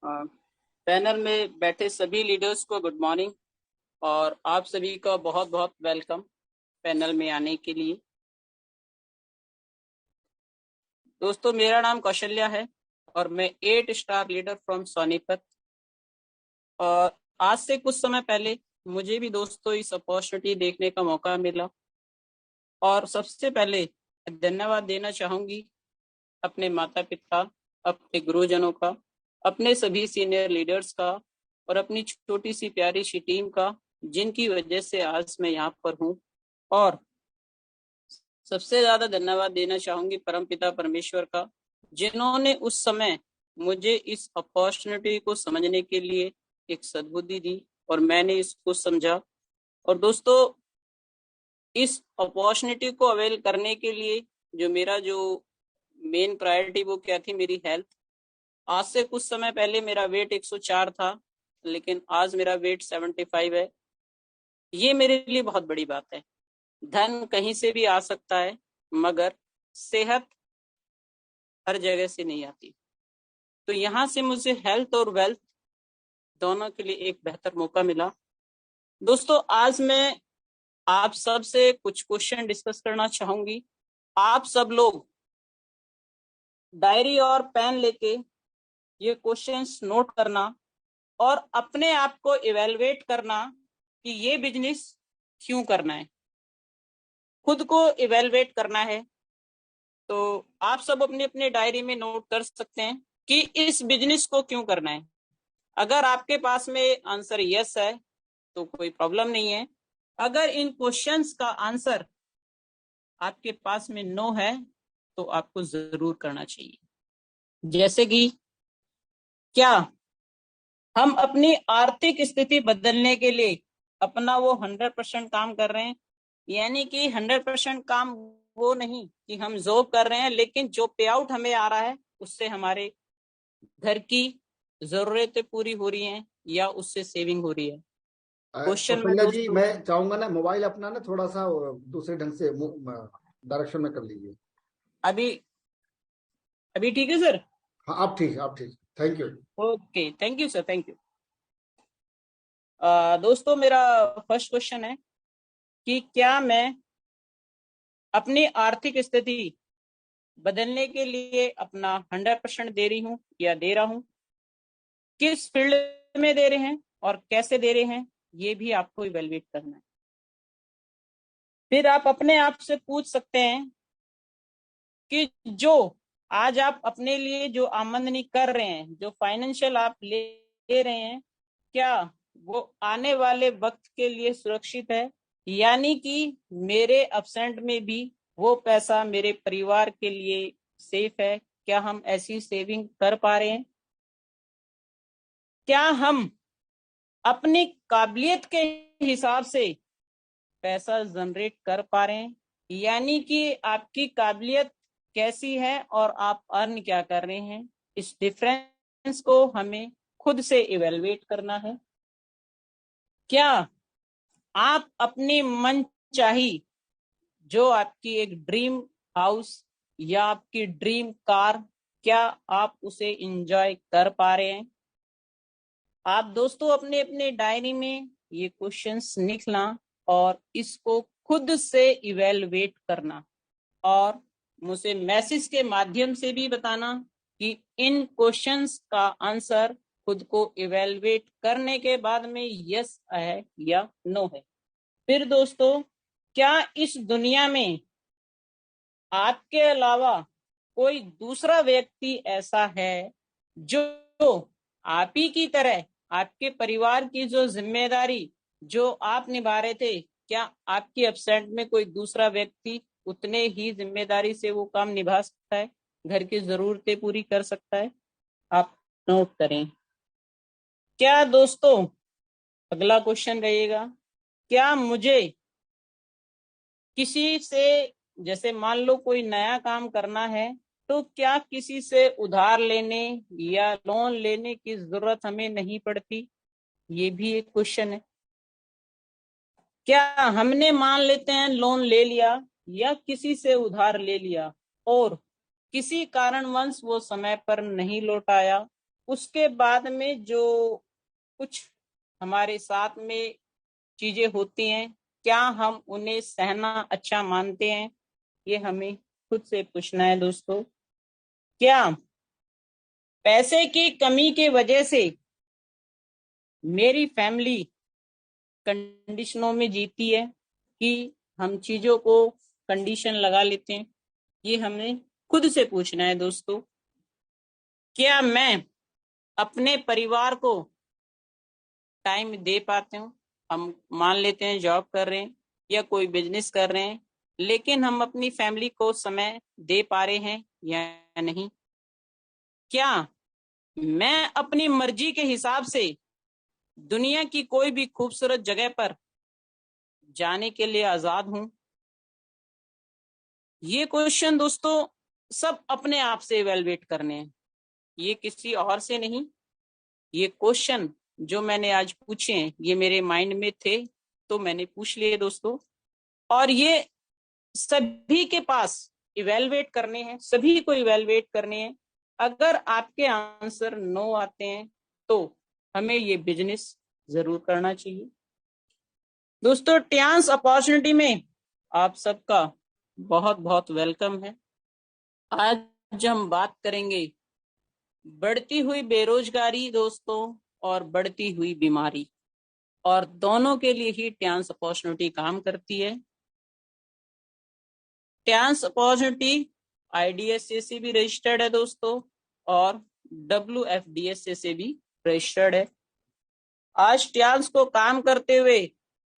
Panel में बैठे सभी लीडर्स को गुड मॉर्निंग और आप सभी का बहुत बहुत वेलकम पैनल में आने के लिए। दोस्तों, मेरा नाम कौशल्या है और मैं 8 स्टार लीडर फ्रॉम सोनीपत। और आज से कुछ समय पहले मुझे भी दोस्तों इस अपॉर्चुनिटी देखने का मौका मिला और सबसे पहले धन्यवाद देना चाहूंगी अपने माता पिता, अपने गुरुजनों का, अपने सभी सीनियर लीडर्स का और अपनी छोटी सी प्यारी सी टीम का, जिनकी वजह से आज मैं यहाँ पर हूँ। और सबसे ज्यादा धन्यवाद देना चाहूंगी परमपिता परमेश्वर का, जिन्होंने उस समय मुझे इस अपॉर्चुनिटी को समझने के लिए एक सद्बुद्धि दी और मैंने इसको समझा। और दोस्तों, इस अपॉर्चुनिटी को अवेल करने के लिए जो मेन प्रायोरिटी वो क्या थी, मेरी हेल्थ। आज से कुछ समय पहले मेरा वेट 104 था, लेकिन आज मेरा वेट 75 है। ये मेरे लिए बहुत बड़ी बात है। धन कहीं से भी आ सकता है, मगर सेहत हर जगह से नहीं आती। तो यहाँ से मुझे हेल्थ और वेल्थ दोनों के लिए एक बेहतर मौका मिला। दोस्तों, आज मैं आप सब से कुछ क्वेश्चन डिस्कस करना चाहूंगी। आप सब लोग डायरी और पेन लेके ये क्वेश्चंस नोट करना और अपने आप को इवेलुएट करना कि ये बिजनेस क्यों करना है। खुद को इवेलुएट करना है। तो आप सब अपने अपने डायरी में नोट कर सकते हैं कि इस बिजनेस को क्यों करना है। अगर आपके पास में आंसर यस है तो कोई प्रॉब्लम नहीं है। अगर इन क्वेश्चंस का आंसर आपके पास में नो है तो आपको जरूर करना चाहिए। जैसे कि क्या हम अपनी आर्थिक स्थिति बदलने के लिए अपना वो 100% काम कर रहे हैं, यानी कि 100% काम वो नहीं कि हम जॉब कर रहे हैं लेकिन जो पे आउट हमें आ रहा है उससे हमारे घर की जरूरतें पूरी हो रही हैं या उससे सेविंग हो रही है। क्वेश्चन में कौशल्या जी, दोस्तों मैं चाहूंगा ना, मोबाइल अपना ना थोड़ा सा दूसरे ढंग से डायरेक्शन में कर लीजिए। अभी अभी ठीक है सर? हाँ, आप ठीक, आप ठीक। Thank you. Okay, thank you sir, thank you. दोस्तों, मेरा फर्स्ट क्वेश्चन है कि क्या मैं अपनी आर्थिक स्थिति बदलने के लिए अपना 100% दे रही हूँ या दे रहा हूँ? किस फील्ड में दे रहे हैं और कैसे दे रहे हैं, ये भी आपको इवेलुएट करना है। फिर आप अपने आप से पूछ सकते हैं कि जो आज आप अपने लिए जो आमदनी कर रहे हैं, जो फाइनेंशियल आप ले रहे हैं, क्या वो आने वाले वक्त के लिए सुरक्षित है, यानी कि मेरे अब्सेंट में भी वो पैसा मेरे परिवार के लिए सेफ है? क्या हम ऐसी सेविंग कर पा रहे हैं? क्या हम अपनी काबिलियत के हिसाब से पैसा जनरेट कर पा रहे हैं, यानी कि आपकी काबिलियत कैसी है और आप अर्न क्या कर रहे हैं? इस डिफरेंस को हमें खुद से इवेलुएट करना है। क्या आप अपनी मन चाही जो आपकी एक ड्रीम हाउस या आपकी ड्रीम कार, क्या आप उसे एंजॉय कर पा रहे हैं? आप दोस्तों अपने अपने डायरी में ये क्वेश्चंस लिखना और इसको खुद से इवेलुएट करना और मुझे मैसेज के माध्यम से भी बताना कि इन क्वेश्चंस का आंसर खुद को इवेलुएट करने के बाद में यस है या नो है। फिर दोस्तों, क्या इस दुनिया में आपके अलावा कोई दूसरा व्यक्ति ऐसा है जो आप ही की तरह आपके परिवार की जो जिम्मेदारी जो आप निभा रहे थे, क्या आपकी एब्सेंट में कोई दूसरा व्यक्ति उतने ही जिम्मेदारी से वो काम निभा सकता है, घर की जरूरतें पूरी कर सकता है? आप नोट करें। क्या दोस्तों, अगला क्वेश्चन रहेगा, क्या मुझे किसी से, जैसे मान लो कोई नया काम करना है, तो क्या किसी से उधार लेने या लोन लेने की जरूरत हमें नहीं पड़ती? ये भी एक क्वेश्चन है। क्या हमने मान लेते हैं लोन ले लिया या किसी से उधार ले लिया और किसी कारणवश वो समय पर नहीं लौटाया, उसके बाद में जो कुछ हमारे साथ में चीजें होती हैं, क्या हम उन्हें सहना अच्छा मानते हैं? ये हमें खुद से पूछना है दोस्तों। क्या पैसे की कमी की वजह से मेरी फैमिली कंडीशनों में जीती है, कि हम चीजों को कंडीशन लगा लेते हैं? ये हमें खुद से पूछना है दोस्तों। क्या मैं अपने परिवार को टाइम दे पाते हूँ? हम मान लेते हैं जॉब कर रहे हैं या कोई बिजनेस कर रहे हैं, लेकिन हम अपनी फैमिली को समय दे पा रहे हैं या नहीं? क्या मैं अपनी मर्जी के हिसाब से दुनिया की कोई भी खूबसूरत जगह पर जाने के लिए आजाद हूं? ये क्वेश्चन दोस्तों सब अपने आप से इवेलुएट करने हैं, ये किसी और से नहीं। ये क्वेश्चन जो मैंने आज पूछे हैं, ये मेरे माइंड में थे तो मैंने पूछ लिए दोस्तों, और ये सभी के पास इवेलुएट करने हैं, सभी को इवेलुएट करने हैं। अगर आपके आंसर नो आते हैं तो हमें ये बिजनेस जरूर करना चाहिए। दोस्तों, ट्रांस अपॉर्चुनिटी में आप सबका बहुत बहुत वेलकम है। आज हम बात करेंगे बढ़ती हुई बेरोजगारी दोस्तों और बढ़ती हुई बीमारी, और दोनों के लिए ही ट्रांस अपॉर्चुनिटी काम करती है। ट्रांस अपॉर्चुनिटी IDSA से भी रजिस्टर्ड है दोस्तों, और WFDSA से भी रजिस्टर्ड है। आज ट्रांस को काम करते हुए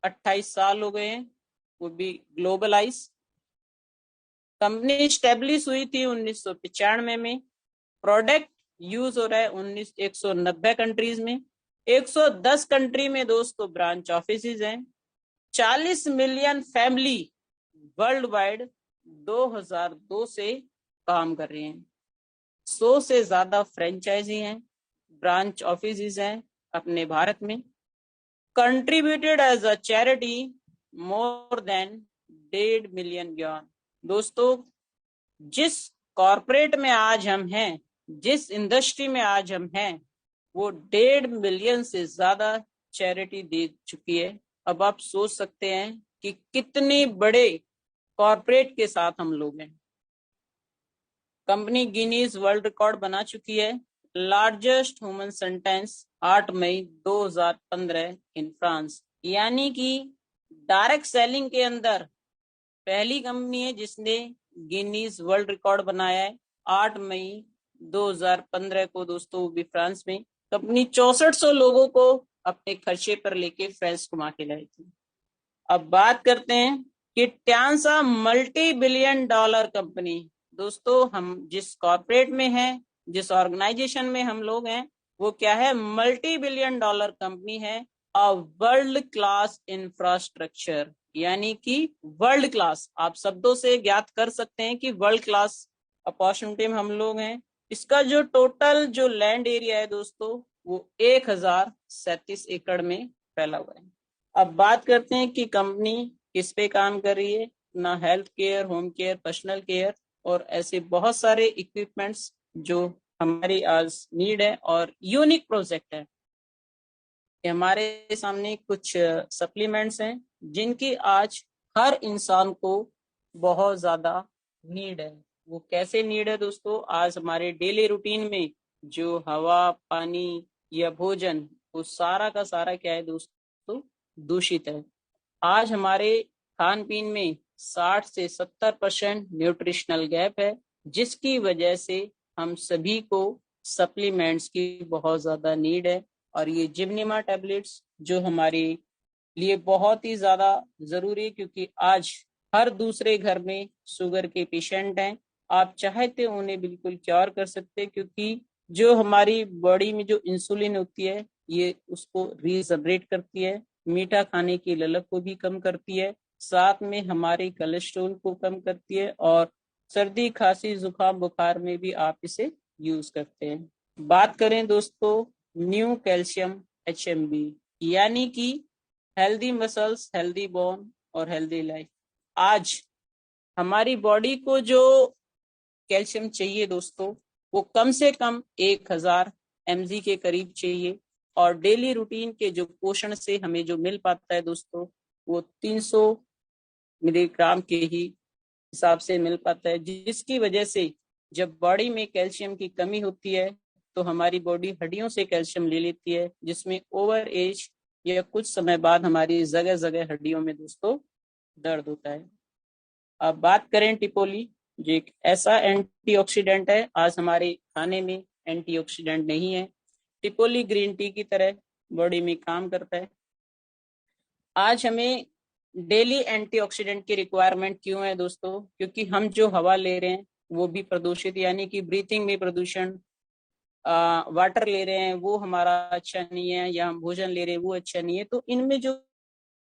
28 साल हो गए हैं, वो भी ग्लोबलाइज। कंपनी स्टेब्लिश हुई थी 1995 में। प्रोडक्ट यूज हो रहा है 190 कंट्रीज में। 110 कंट्री में दोस्तों ब्रांच ऑफिसेज हैं। 40 मिलियन फैमिली वर्ल्ड वाइड 2002 से काम कर रहे हैं। 100 से ज्यादा फ्रेंचाइजी हैं, ब्रांच ऑफिसेज हैं अपने भारत में। Contributed as a charity more than 1.5 million ज्ञान। दोस्तों, जिस कॉर्पोरेट में आज हम हैं, जिस इंडस्ट्री में आज हम हैं, वो 1.5 मिलियन से ज्यादा चैरिटी दे चुकी है। अब आप सोच सकते हैं कि कितने बड़े कॉर्पोरेट के साथ हम लोग हैं। कंपनी गिनीज वर्ल्ड रिकॉर्ड बना चुकी है। Largest human sentence 8 May 2015 in France, यानी कि डायरेक्ट सेलिंग के अंदर पहली कंपनी है जिसने गिनीज वर्ल्ड रिकॉर्ड बनाया है। 8 मई 2015 को दोस्तों, वो भी फ्रांस में। कंपनी 6400 लोगों को अपने खर्चे पर लेके फ्रांस घुमा के लाई थी। अब बात करते हैं कि ट्रांसा मल्टी बिलियन डॉलर कंपनी। दोस्तों, हम जिस कॉर्पोरेट में हैं, जिस ऑर्गेनाइजेशन में हम लोग हैं, वो क्या है? मल्टी बिलियन डॉलर कंपनी है। अ वर्ल्ड क्लास इंफ्रास्ट्रक्चर, यानी कि वर्ल्ड क्लास, आप शब्दों से ज्ञात कर सकते हैं कि वर्ल्ड क्लास अपॉर्चुनिटी में हम लोग हैं। इसका जो टोटल जो लैंड एरिया है दोस्तों, वो 1037 एकड़ में फैला हुआ है। अब बात करते हैं कि कंपनी किस पे काम कर रही है। ना health care, home care, personal care और ऐसे बहुत सारे इक्विपमेंट्स जो हमारी आज नीड है और यूनिक प्रोजेक्ट है। हमारे सामने कुछ सप्लीमेंट्स हैं जिनकी आज हर इंसान को बहुत ज्यादा नीड है। वो कैसे नीड है दोस्तों? आज हमारे डेली रूटीन में जो हवा, पानी या भोजन, वो सारा का सारा क्या है दोस्तों? दूषित है। आज हमारे खान पीन में 60 से 70% न्यूट्रिशनल गैप है, जिसकी वजह से हम सभी को सप्लीमेंट्स की बहुत ज्यादा नीड है। और ये जिम्निमा टैबलेट्स जो हमारे लिए बहुत ही ज्यादा जरूरी है, क्योंकि आज हर दूसरे घर में शुगर के पेशेंट हैं। आप चाहते उन्हें बिल्कुल क्योर कर सकते, क्योंकि जो हमारी बॉडी में जो इंसुलिन होती है, ये उसको रीजनरेट करती है। मीठा खाने की ललक को भी कम करती है, साथ में हमारे कोलेस्ट्रॉल को कम करती है, और सर्दी, खांसी, जुकाम, बुखार में भी आप इसे यूज करते हैं। बात करें दोस्तों न्यू कैल्शियम HMB, यानी कि हेल्दी मसल्स, हेल्दी बोन और हेल्दी लाइफ। आज हमारी बॉडी को जो कैल्शियम चाहिए दोस्तों, वो कम से कम 1000 mg के करीब चाहिए। और डेली रूटीन के जो पोषण से हमें जो मिल पाता है दोस्तों, वो 300 मिलीग्राम के ही हिसाब से मिल पाता है, जिसकी वजह से जब बॉडी में कैल्शियम की कमी होती है तो हमारी बॉडी हड्डियों से कैल्शियम ले लेती है, जिसमें ओवर एज या कुछ समय बाद हमारी जगह जगह हड्डियों में दोस्तों दर्द होता है। अब बात करें टिपोली, जो एक ऐसा एंटीऑक्सीडेंट है, आज हमारे खाने में एंटीऑक्सीडेंट नहीं है, टिपोली ग्रीन टी की तरह बॉडी में काम करता है। आज हमें डेली एंटीऑक्सीडेंट की रिक्वायरमेंट क्यों है दोस्तों? क्योंकि हम जो हवा ले रहे हैं वो भी प्रदूषित, यानी कि ब्रीथिंग में प्रदूषण, वाटर ले रहे हैं वो हमारा अच्छा नहीं है, या हम भोजन ले रहे हैं वो अच्छा नहीं है। तो इनमें जो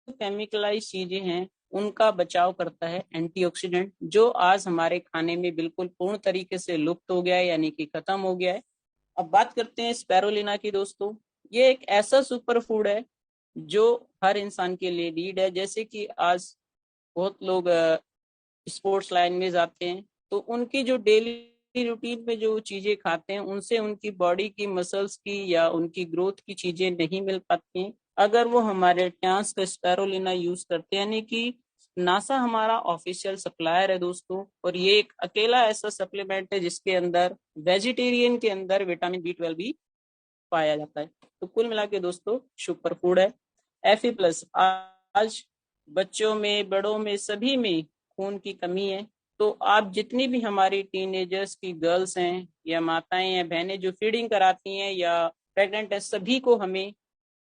केमिकलाइज चीजें हैं उनका बचाव करता है एंटीऑक्सीडेंट, जो आज हमारे खाने में बिल्कुल पूर्ण तरीके से लुप्त हो गया है, यानी कि खत्म हो गया है। अब बात करते हैं स्पैरुलिना की दोस्तों। ये एक ऐसा सुपर फूड है जो हर इंसान के लिए नीड है। जैसे कि आज बहुत लोग स्पोर्ट्स लाइन में जाते हैं, तो उनकी जो डेली रूटीन में जो चीजें खाते हैं उनसे उनकी बॉडी की मसल्स की या उनकी ग्रोथ की चीजें नहीं मिल पाती हैं। अगर वो हमारे ट्रांस का स्पैरुलिना यूज करते हैं, यानी कि नासा हमारा ऑफिशियल सप्लायर है दोस्तों, और ये एक अकेला ऐसा सप्लीमेंट है जिसके अंदर वेजिटेरियन के अंदर विटामिन B12 भी पाया जाता है। तो कुल मिला के दोस्तों सुपर फूड है। Fe+ आज बच्चों में, बड़ों में, सभी में खून की कमी है। तो आप जितनी भी हमारी टीनेजर्स की गर्ल्स हैं या माताएं या बहनें जो फीडिंग कराती हैं या प्रेग्नेंट है, सभी को हमें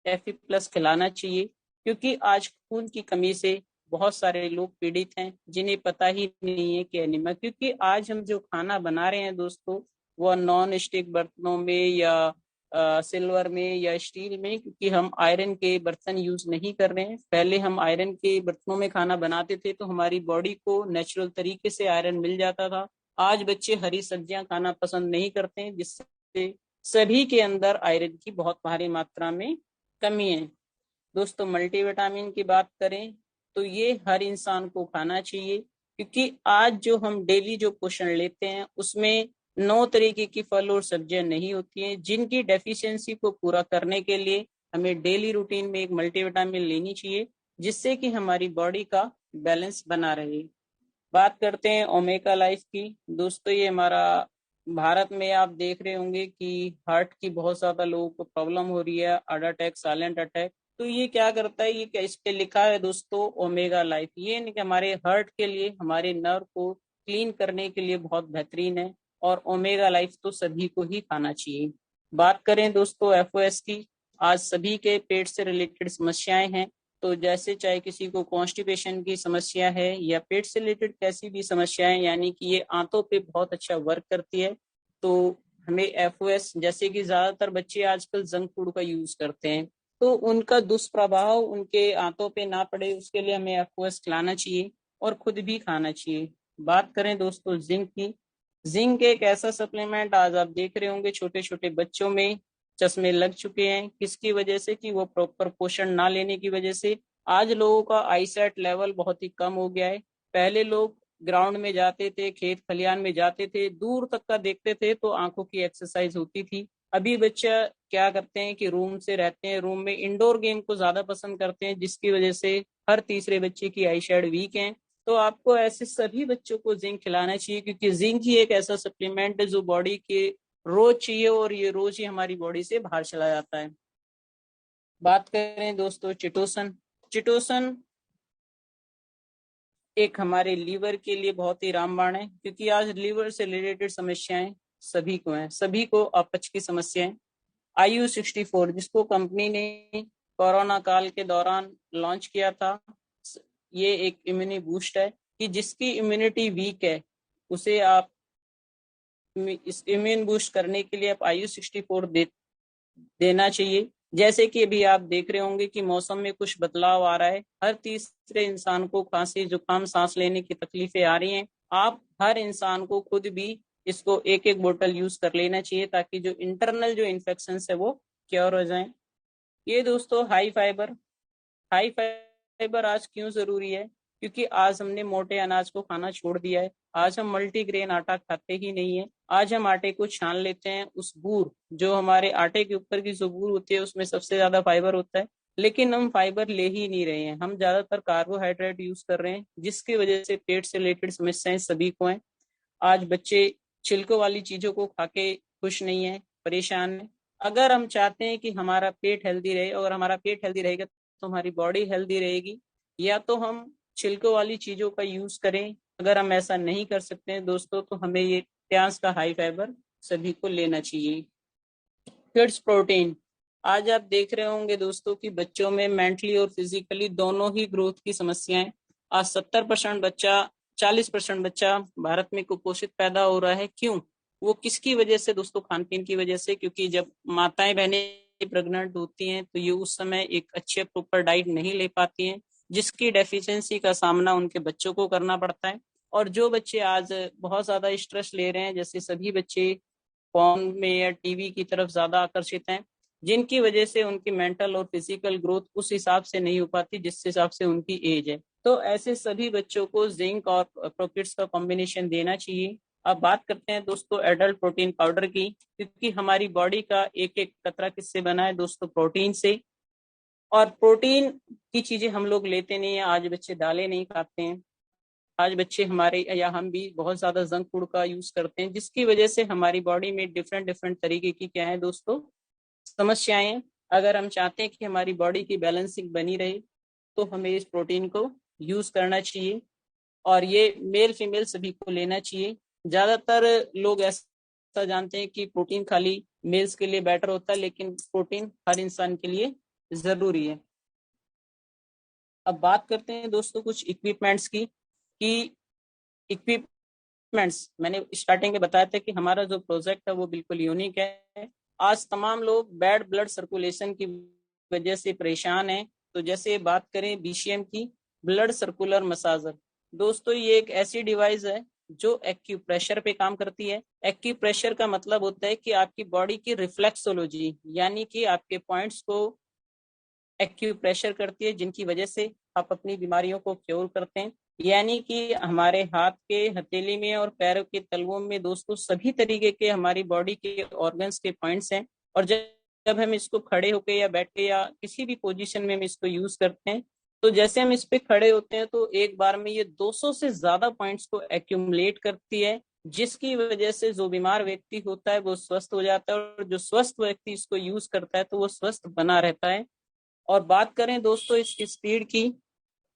Fe+ खिलाना चाहिए, क्योंकि आज खून की कमी से बहुत सारे लोग पीड़ित हैं जिन्हें पता ही नहीं है कि एनीमिया। क्योंकि आज हम जो खाना बना रहे हैं दोस्तों, वो नॉन स्टिक बर्तनों में या सिल्वर में या स्टील में, क्योंकि हम आयरन के बर्तन यूज नहीं कर रहे हैं। पहले हम आयरन के बर्तनों में खाना बनाते थे तो हमारी बॉडी को नेचुरल तरीके से आयरन मिल जाता था। आज बच्चे हरी सब्जियां खाना पसंद नहीं करते हैं, जिससे सभी के अंदर आयरन की बहुत भारी मात्रा में कमी है। दोस्तों मल्टीविटामिन की बात करें तो ये हर इंसान को खाना चाहिए, क्योंकि आज जो हम डेली जो पोषण लेते हैं उसमें 9 तरीके की फल और सब्जियां नहीं होती हैं, जिनकी डेफिशिएंसी को पूरा करने के लिए हमें डेली रूटीन में एक मल्टीविटामिन लेनी चाहिए, जिससे कि हमारी बॉडी का बैलेंस बना रहे। बात करते हैं ओमेगा लाइफ की दोस्तों। ये हमारा भारत में आप देख रहे होंगे कि हार्ट की बहुत ज्यादा लोगों को प्रॉब्लम हो रही है, हार्ट अटैक, साइलेंट अटैक। तो ये क्या करता है, ये क्या इस पे लिखा है दोस्तों, ओमेगा लाइफ। ये नहीं कि हमारे हार्ट के लिए, हमारे नर्व को क्लीन करने के लिए बहुत बेहतरीन है, और ओमेगा लाइफ तो सभी को ही खाना चाहिए। बात करें दोस्तों FOS की, आज सभी के पेट से रिलेटेड समस्याएं हैं। तो जैसे चाहे किसी को कॉन्स्टिपेशन की समस्या है या पेट से रिलेटेड कैसी भी समस्याएं, यानी कि ये आंतों पे बहुत अच्छा वर्क करती है। तो हमें FOS, जैसे कि ज्यादातर बच्चे आजकल जंक फूड का यूज करते हैं, तो उनका दुष्प्रभाव उनके आंतों पे ना पड़े उसके लिए हमें FOS खिलाना चाहिए और खुद भी खाना चाहिए। बात करें दोस्तों जिंक की, जिंक एक ऐसा सप्लीमेंट आज आप देख रहे होंगे छोटे छोटे बच्चों में चश्मे लग चुके हैं। किसकी वजह से? कि वो प्रॉपर पोषण ना लेने की वजह से। आज लोगों का आईसाइट लेवल बहुत ही कम हो गया है। पहले लोग ग्राउंड में जाते थे, खेत खलियान में जाते थे, दूर तक का देखते थे तो आंखों की एक्सरसाइज होती थी। अभी बच्चा क्या करते हैं कि रूम से रहते हैं, रूम में इंडोर गेम को ज्यादा पसंद करते हैं, जिसकी वजह से हर तीसरे बच्चे की आईसाइट वीक है। तो आपको ऐसे सभी बच्चों को जिंक खिलाना चाहिए, क्योंकि जिंक ही एक ऐसा सप्लीमेंट है जो बॉडी के रोज चाहिए और ये रोज ही हमारी बॉडी से बाहर चला जाता है। बात करें दोस्तों चिटोसन, चिटोसन एक हमारे लीवर के लिए बहुत ही रामबाण है, क्योंकि आज लीवर से रिलेटेड समस्याएं सभी को हैं, सभी को अपच की समस्याएं। IU64 जिसको कंपनी ने कोरोना काल के दौरान लॉन्च किया था, ये एक इम्यूनी बूस्ट है कि जिसकी इम्यूनिटी वीक है उसे आप इस इम्यून बूस्ट करने के लिए आप IU64 देना चाहिए। जैसे कि अभी आप देख रहे होंगे कि मौसम में कुछ बदलाव आ रहा है, हर तीसरे इंसान को खांसी, जुकाम, सांस लेने की तकलीफें आ रही हैं। आप हर इंसान को खुद भी इसको एक एक बोतल यूज कर लेना चाहिए, ताकि जो इंटरनल जो इन्फेक्शन है वो क्योर हो जाए। ये दोस्तों हाई फाइबर, हाई फाइबर आज क्यों जरूरी है? क्योंकि आज हमने मोटे अनाज को खाना छोड़ दिया है। आज हम मल्टीग्रेन आटा खाते ही नहीं है। आज हम आटे को छान लेते हैं, उस बूर, जो हमारे आटे के ऊपर की जो बूर होती है उसमें सबसे ज्यादा फाइबर होता है, लेकिन हम फाइबर ले ही नहीं रहे हैं। हम ज्यादातर कार्बोहाइड्रेट यूज कर रहे हैं, जिसकी वजह से पेट से रिलेटेड समस्याएं सभी को हैं। आज बच्चे छिलकों वाली चीजों को खा के खुश नहीं है, परेशान है। अगर हम चाहते हैं कि हमारा पेट हेल्दी रहे, और हमारा पेट हेल्दी रहेगा तो हमारी बॉडी हेल्दी रहेगी, या तो हम छिलकों वाली चीजों का यूज करें। अगर हम ऐसा नहीं कर सकते हैं दोस्तों, तो हमें ये प्याज का हाई फाइबर सभी को लेना चाहिए। किड्स प्रोटीन, आज आप देख रहे होंगे दोस्तों कि बच्चों में मेंटली और फिजिकली दोनों ही ग्रोथ की समस्याएं। आज 70% बच्चा, 40% बच्चा भारत में कुपोषित पैदा हो रहा है। क्यों? वो किसकी वजह से दोस्तों? खान पीन की वजह से। क्योंकि जब माताएं बहनें प्रेग्नेंट होती हैं तो ये उस समय एक अच्छे प्रॉपर डाइट नहीं ले पाती हैं, जिसकी डेफिशिएंसी का सामना उनके बच्चों को करना पड़ता है। और जो बच्चे आज बहुत ज्यादा स्ट्रेस ले रहे हैं, जैसे सभी बच्चे फोन में या टीवी की तरफ ज्यादा आकर्षित हैं, जिनकी वजह से उनकी मेंटल और फिजिकल ग्रोथ उस हिसाब से नहीं हो पाती जिस हिसाब से उनकी एज है। तो ऐसे सभी बच्चों को जिंक और प्रोकिट्स का कॉम्बिनेशन देना चाहिए। अब बात करते हैं दोस्तों एडल्ट प्रोटीन पाउडर की, क्योंकि हमारी बॉडी का एक एक कतरा किससे बना है दोस्तों? प्रोटीन से। और प्रोटीन की चीजें हम लोग लेते नहीं है। आज बच्चे दालें नहीं खाते हैं। आज बच्चे हमारे या हम भी बहुत ज्यादा जंक फूड का यूज करते हैं, जिसकी वजह से हमारी बॉडी में डिफरेंट डिफरेंट तरीके की क्या है दोस्तों? समस्याएं। अगर हम चाहते हैं कि हमारी बॉडी की बैलेंसिंग बनी रहे, तो हमें इस प्रोटीन को यूज करना चाहिए। और ये मेल फीमेल सभी को लेना चाहिए। ज्यादातर लोग ऐसा जानते हैं कि प्रोटीन खाली मेल्स के लिए बेटर होता है, लेकिन प्रोटीन हर इंसान के लिए जरूरी है। अब बात करते हैं दोस्तों कुछ इक्विपमेंट्स की, कि इक्विपमेंट्स, मैंने स्टार्टिंग में बताया था कि हमारा जो प्रोजेक्ट है वो बिल्कुल यूनिक है। आज तमाम लोग बैड ब्लड सर्कुलेशन की वजह से परेशान हैं। तो जैसे बात करें बीसीएम की, ब्लड सर्कुलर मसाजर, दोस्तों ये एक ऐसी डिवाइस है जो एक्यूप्रेशर पे काम करती है। एक्यूप्रेशर का मतलब होता है कि आपकी बॉडी की रिफ्लेक्सोलॉजी, यानी कि आपके पॉइंट्स को एक्यूप्रेशर करती है, जिनकी वजह से आप अपनी बीमारियों को क्योर करते हैं। यानी कि हमारे हाथ के हथेली में और पैरों के तलवों में दोस्तों सभी तरीके के हमारी बॉडी के ऑर्गन्स के पॉइंट्स हैं। और जब हम इसको खड़े होके या बैठ के या किसी भी पोजीशन में हम इसको यूज करते हैं, तो जैसे हम इस पे खड़े होते हैं तो एक बार में ये 200 से ज्यादा पॉइंट्स को एक्यूमुलेट करती है, जिसकी वजह से जो बीमार व्यक्ति होता है वो स्वस्थ हो जाता है, और जो स्वस्थ व्यक्ति इसको यूज करता है तो वो स्वस्थ बना रहता है। और बात करें दोस्तों इसकी स्पीड की,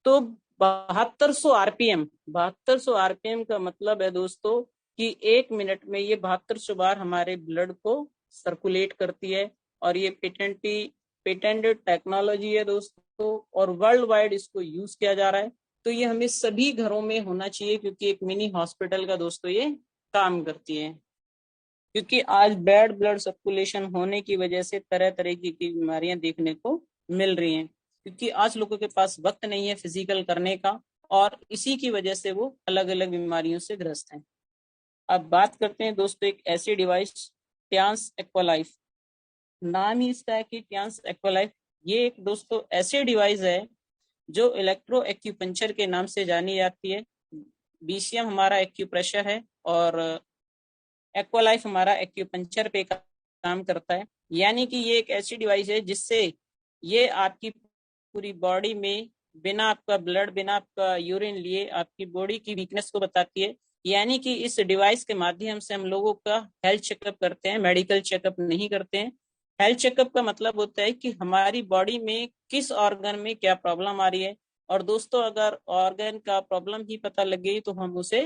तो 7200 आरपीएम, 7200 आरपीएम का मतलब है दोस्तों कि 1 मिनट में ये 7200 बार हमारे ब्लड को सर्कुलेट करती है। और ये पेटेंटेड टेक्नोलॉजी है दोस्तों, और वर्ल्ड वाइड इसको यूज किया जा रहा है। तो ये हमें सभी घरों में होना चाहिए, क्योंकि एक मिनी हॉस्पिटल का दोस्तों ये काम करती है। क्योंकि आज बैड ब्लड सर्कुलेशन होने की वजह से तरह तरह की बीमारियां देखने को मिल रही हैं, क्योंकि आज लोगों के पास वक्त नहीं है फिजिकल करने का, और इसी की वजह से वो अलग अलग बीमारियों से ग्रस्त हैं। अब बात करते हैं दोस्तों एक ऐसी डिवाइस, ट्यांस एक्वालाइफ। नाम ही इसका है कि ट्यांस एक्वालाइफ। ये एक दोस्तों ऐसी डिवाइस है जो इलेक्ट्रो एक्यूपंचर के नाम से जानी जाती है। बीसीएम हमारा एक्यूप्रेशर है, और एक्वालाइफ हमारा एक्यूपंचर पे काम करता है। यानी कि ये एक ऐसी डिवाइस है जिससे ये आपकी पूरी बॉडी में बिना आपका ब्लड, बिना आपका यूरिन लिए आपकी बॉडी की वीकनेस को बताती है। यानी कि इस डिवाइस के माध्यम से हम लोगों का हेल्थ चेकअप करते हैं, मेडिकल चेकअप नहीं करते हैं। हेल्थ चेकअप का मतलब होता है कि हमारी बॉडी में किस ऑर्गन में क्या प्रॉब्लम आ रही है। और दोस्तों अगर ऑर्गन का प्रॉब्लम ही पता लग गई तो हम उसे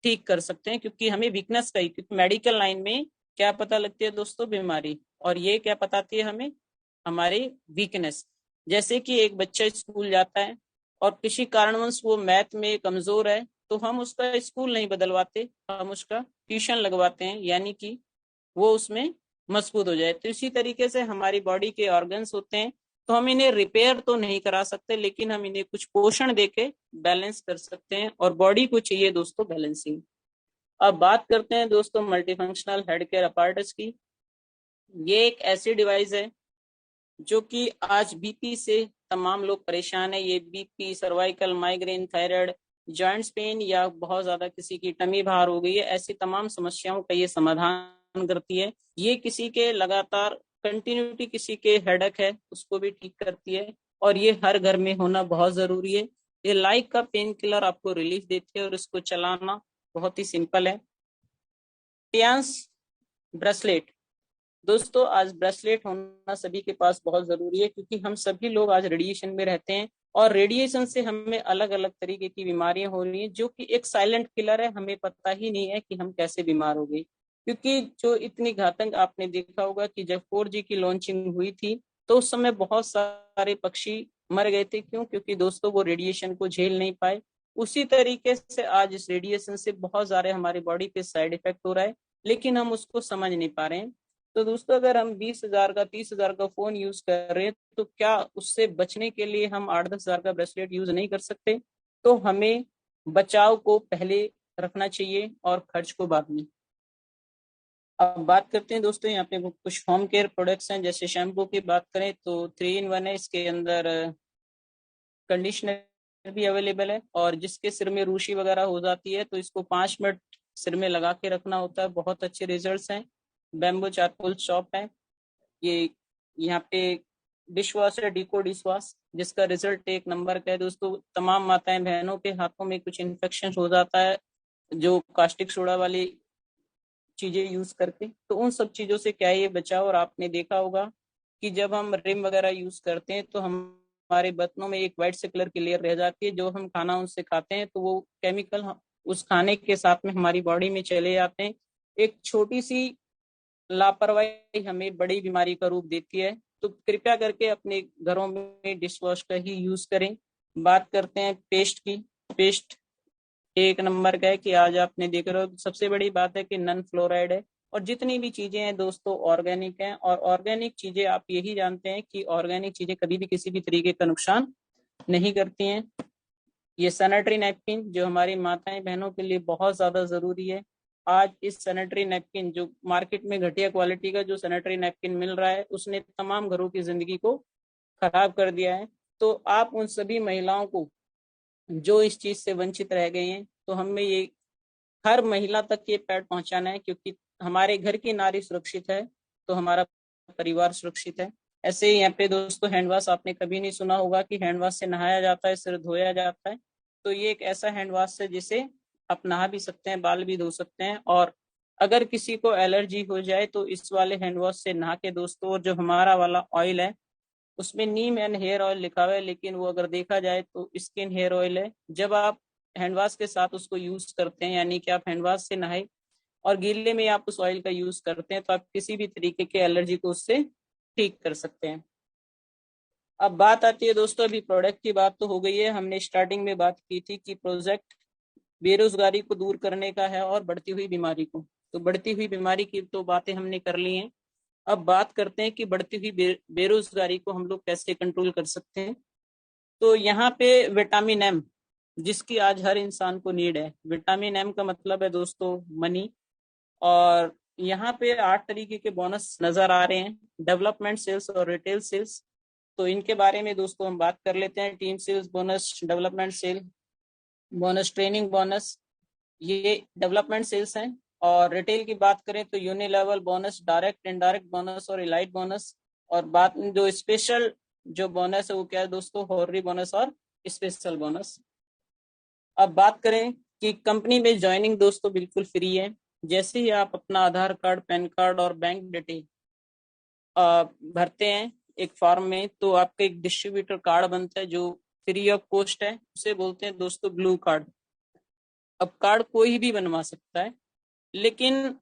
ठीक कर सकते हैं, क्योंकि हमें वीकनेस का ही, क्योंकि मेडिकल लाइन में क्या पता लगती है दोस्तों? बीमारी। और ये क्या बताती है हमें? हमारी वीकनेस। जैसे कि एक बच्चा स्कूल जाता है और किसी कारणवश वो मैथ में कमजोर है, तो हम उसका स्कूल नहीं बदलवाते, हम उसका ट्यूशन लगवाते हैं, यानी कि वो उसमें मजबूत हो जाए। तो इसी तरीके से हमारी बॉडी के ऑर्गन्स होते हैं, तो हम इन्हें रिपेयर तो नहीं करा सकते, लेकिन हम इन्हें कुछ पोषण देके बैलेंस कर सकते हैं। और बॉडी को चाहिए दोस्तों बैलेंसिंग। अब बात करते हैं दोस्तों मल्टीफंक्शनल हेड केयर अपार्टस की। ये एक ऐसी डिवाइस है जो कि आज बीपी से तमाम लोग परेशान है। ये BP, cervical, migraine, thyroid, joints pain या बहुत ज्यादा किसी की टमी बाहर हो गई है, ऐसी तमाम समस्याओं का ये समाधान करती है। ये किसी के लगातार कंटिन्यूटी, किसी के हेडेक है उसको भी ठीक करती है, और ये हर घर में होना बहुत जरूरी है। ये लाइक का पेन किलर आपको रिलीफ देती है और इसको चलाना बहुत ही सिंपल है। टियान्स ब्रेसलेट। दोस्तों, आज ब्रेसलेट होना सभी के पास बहुत जरूरी है, क्योंकि हम सभी लोग आज रेडिएशन में रहते हैं, और रेडिएशन से हमें अलग अलग तरीके की बीमारियां हो रही हैं, जो कि एक साइलेंट किलर है। हमें पता ही नहीं है कि हम कैसे बीमार हो गए, क्योंकि जो इतनी घातक, आपने देखा होगा कि जब 4G की लॉन्चिंग हुई थी तो उस समय बहुत सारे पक्षी मर गए थे। क्यों? क्योंकि दोस्तों वो रेडिएशन को झेल नहीं पाए। उसी तरीके से आज इस रेडिएशन से बहुत सारे हमारी बॉडी पे साइड इफेक्ट हो रहा है, लेकिन हम उसको समझ नहीं पा रहे हैं। तो दोस्तों, अगर हम 20,000 का, 30,000 का फोन यूज कर रहे हैं, तो क्या उससे बचने के लिए हम 8-10 हजार का ब्रेसलेट यूज नहीं कर सकते? तो हमें बचाव को पहले रखना चाहिए और खर्च को बाद में। अब बात करते हैं दोस्तों, यहाँ पे कुछ होम केयर प्रोडक्ट्स हैं। जैसे शैम्पू की बात करें तो 3 in 1 है। इसके अंदर कंडीशनर भी अवेलेबल है, और जिसके सिर में रूसी वगैरह हो जाती है तो इसको 5 मिनट सिर में लगा के रखना होता है। बहुत अच्छे रिजल्ट्स हैं। बैम्बू चारकोल शॉप है ये। यहाँ पे डिश वॉश है, डीको डिश वॉश, जिसका रिजल्ट एक नंबर का है दोस्तों। तमाम माताएं बहनों के हाथों में कुछ इन्फेक्शन हो जाता है जो कास्टिक सोडा वाली चीजें यूज करके, तो उन सब चीजों से क्या है ये बचाव। और आपने देखा होगा कि जब हम रिम वगैरह यूज करते हैं तो हमारे बर्तनों में एक वाइट से कलर की लेयर रह जाती है। जो हम खाना उनसे खाते हैं तो वो केमिकल उस खाने के साथ में हमारी बॉडी में चले जाते हैं। एक छोटी सी लापरवाही हमें बड़ी बीमारी का रूप देती है। तो कृपया करके अपने घरों में डिश वॉश का ही यूज करें। बात करते हैं पेस्ट की। पेस्ट एक नंबर का है कि आज आपने देख रहे हो, सबसे बड़ी बात है कि नन फ्लोराइड है। और जितनी भी चीजें हैं दोस्तों ऑर्गेनिक हैं, और ऑर्गेनिक चीजें आप यही जानते हैं कि ऑर्गेनिक चीजें कभी भी किसी भी तरीके का नुकसान नहीं करती हैं। ये सैनिटरी नैपकिन जो हमारी माताएं बहनों के लिए बहुत ज्यादा जरूरी है। आज इस सैनिटरी नैपकिन, जो मार्केट में घटिया क्वालिटी का जो सैनिटरी नैपकिन मिल रहा है, उसने तमाम घरों की जिंदगी को खराब कर दिया है। तो आप उन सभी महिलाओं को जो इस चीज से वंचित रह गए हैं, तो हमें ये हर महिला तक ये पैड पहुंचाना है, क्योंकि हमारे घर की नारी सुरक्षित है तो हमारा परिवार सुरक्षित है। ऐसे ही यहाँ पे दोस्तों हैंड वॉश, आपने कभी नहीं सुना होगा कि हैंड वॉश से नहाया जाता है, सिर धोया जाता है। तो ये एक ऐसा हैंड वॉश है जिसे आप नहा भी सकते हैं, बाल भी धो सकते हैं। और अगर किसी को एलर्जी हो जाए तो इस वाले हैंड वॉश से नहा के दोस्तों, और जो हमारा वाला ऑयल है उसमें नीम एंड हेयर ऑयल लिखा हुआ है, लेकिन वो अगर देखा जाए तो स्किन हेयर ऑयल है। जब आप हैंड वॉश के साथ उसको यूज करते हैं, यानी कि आप हैंड वॉश से नहाए और गीले में आप उस ऑयल का यूज करते हैं, तो आप किसी भी तरीके के एलर्जी को उससे ठीक कर सकते हैं। अब बात आती है दोस्तों, अभी प्रोडक्ट की बात तो हो गई है। हमने स्टार्टिंग में बात की थी कि प्रोजेक्ट बेरोजगारी को दूर करने का है और बढ़ती हुई बीमारी को। तो बढ़ती हुई बीमारी की तो बातें हमने कर ली हैं। अब बात करते हैं कि बढ़ती हुई बेरोजगारी को हम लोग कैसे कंट्रोल कर सकते हैं। तो यहाँ पे विटामिन एम, जिसकी आज हर इंसान को नीड है। विटामिन एम का मतलब है दोस्तों मनी। और यहाँ पे 8 तरीके के बोनस नजर आ रहे हैं, डेवलपमेंट सेल्स और रिटेल सेल्स। तो इनके बारे में दोस्तों हम बात कर लेते हैं। Team sales bonus, development sale bonus, training bonus, ये डेवलपमेंट सेल्स हैं। और रिटेल की बात करें तो unilevel bonus, direct indirect bonus और इलाइट बोनस। और बात जो स्पेशल जो बोनस है वो क्या है दोस्तों, हॉररी बोनस और स्पेशल बोनस। अब बात करें कि कंपनी में ज्वाइनिंग दोस्तों बिल्कुल फ्री है। जैसे ही आप अपना आधार कार्ड, पैन कार्ड और बैंक डिटेल भरते हैं एक फॉर्म में, तो आपका एक डिस्ट्रीब्यूटर कार्ड बनता है जो फ्री ऑफ कॉस्ट है। उसे बोलते हैं दोस्तों ब्लू कार्ड। अब कार्ड कोई भी बनवा सकता है, लेकिन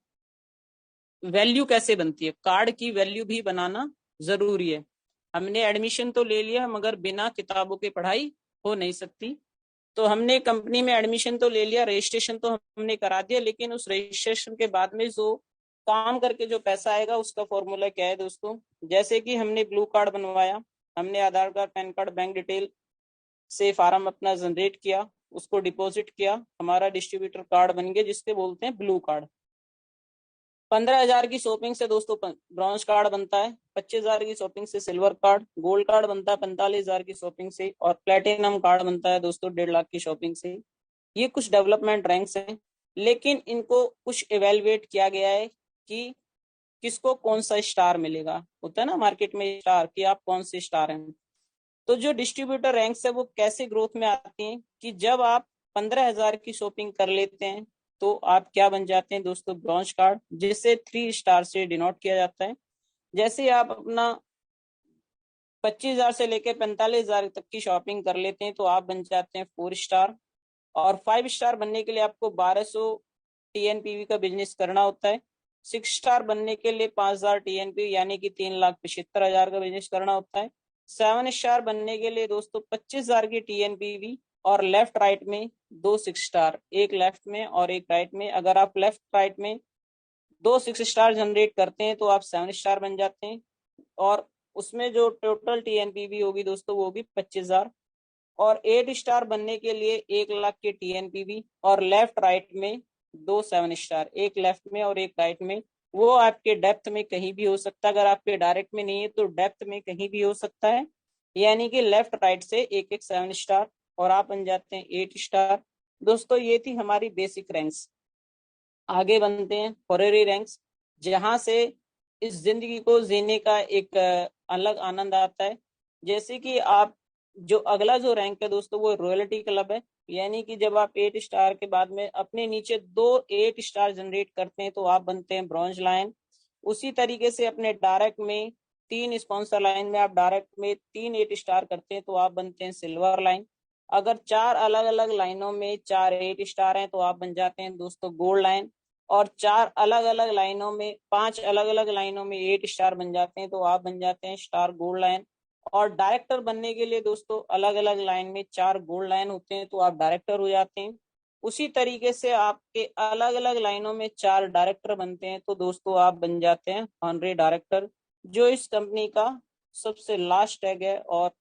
वैल्यू कैसे बनती है, कार्ड की वैल्यू भी बनाना जरूरी है। हमने एडमिशन तो ले लिया, मगर बिना किताबों के पढ़ाई हो नहीं सकती। तो हमने कंपनी में एडमिशन तो ले लिया, रजिस्ट्रेशन तो हमने करा दिया, लेकिन उस रजिस्ट्रेशन के बाद में जो काम करके जो पैसा आएगा उसका फॉर्मूला क्या है दोस्तों। जैसे कि हमने ब्लू कार्ड बनवाया, हमने Aadhaar card, pan card, bank detail से फार्म अपना जनरेट किया, उसको डिपॉजिट किया, हमारा डिस्ट्रीब्यूटर कार्ड बन गया जिसके बोलते हैं ब्लू कार्ड। 15,000 की शॉपिंग से दोस्तों ब्रॉन्ज कार्ड बनता है, 25,000 की शॉपिंग से सिल्वर कार्ड, गोल्ड कार्ड बनता है 45,000 की शॉपिंग से, और प्लेटिनम कार्ड बनता है दोस्तों 1.5 लाख की शॉपिंग से। ये कुछ डेवलपमेंट रैंक्स हैं, लेकिन इनको कुछ इवेलुएट किया गया है कि किसको कौन सा स्टार मिलेगा। होता है ना मार्केट में स्टार, कि आप कौन से स्टार हैं। तो जो डिस्ट्रीब्यूटर रैंक्स है वो कैसे ग्रोथ में आती हैं, कि जब आप 15,000 की शॉपिंग कर लेते हैं तो आप क्या बन जाते हैं दोस्तों, ब्रॉन्ज कार्ड, जिसे 3 स्टार से डिनोट किया जाता है। जैसे ही आप अपना 25,000 से लेकर 45,000 तक की शॉपिंग कर लेते हैं तो आप बन जाते हैं 4 स्टार। और 5 स्टार बनने के लिए आपको 1,200 टीएनपीवी का बिजनेस करना होता है। 6 स्टार बनने के लिए 5,000 टीएनपी यानी कि 3,75,000 का बिजनेस करना होता है। 7 स्टार बनने के लिए दोस्तों 25,000 की टीएनपीवी, और लेफ्ट राइट में 2 6 स्टार, एक लेफ्ट में और एक राइट में। अगर आप लेफ्ट राइट में 2 6 स्टार जनरेट करते हैं तो आप 7 स्टार बन जाते हैं, और उसमें जो टोटल टीएनपीवी होगी दोस्तों वो होगी 25,000। और 8 स्टार बनने के लिए 1 लाख की टीएनपीवी, और लेफ्ट राइट में 2 7 स्टार, एक लेफ्ट में और एक राइट में। वो आपके डेप्थ में कहीं भी हो सकता है, अगर आपके डायरेक्ट में नहीं है तो डेप्थ में कहीं भी हो सकता है, यानी कि लेफ्ट राइट से एक एक 7 स्टार, और आप बन जाते हैं 8 स्टार। दोस्तों ये थी हमारी बेसिक रैंक्स। आगे बनते हैं फॉरेरी रैंक्स, जहां से इस जिंदगी को जीने का एक अलग आनंद आता है। जैसे कि आप, जो अगला जो रैंक है दोस्तों वो रॉयल्टी क्लब है, यानी कि जब आप 8 स्टार के बाद में अपने नीचे 2 8 स्टार जनरेट करते हैं तो आप बनते हैं ब्रॉन्ज लायन। उसी तरीके से अपने डायरेक्ट में 3 स्पॉन्सर लाइन में आप डायरेक्ट में 3 8 स्टार करते हैं तो आप बनते हैं सिल्वर लाइन। अगर 4 अलग अलग लाइनों में 4 8 स्टार हैं तो आप बन जाते हैं दोस्तों गोल्ड लाइन। और 5 अलग अलग लाइनों में 8 स्टार बन जाते हैं तो आप बन जाते हैं स्टार गोल्ड लाइन। और डायरेक्टर बनने के लिए दोस्तों अलग अलग लाइन में 4 गोल्ड लाइन होते हैं तो आप डायरेक्टर हो जाते हैं। उसी तरीके से आपके अलग अलग लाइनों में 4 डायरेक्टर बनते हैं तो दोस्तों आप बन जाते हैं ऑनरी डायरेक्टर, जो इस कंपनी का सबसे लास्ट टैग है। और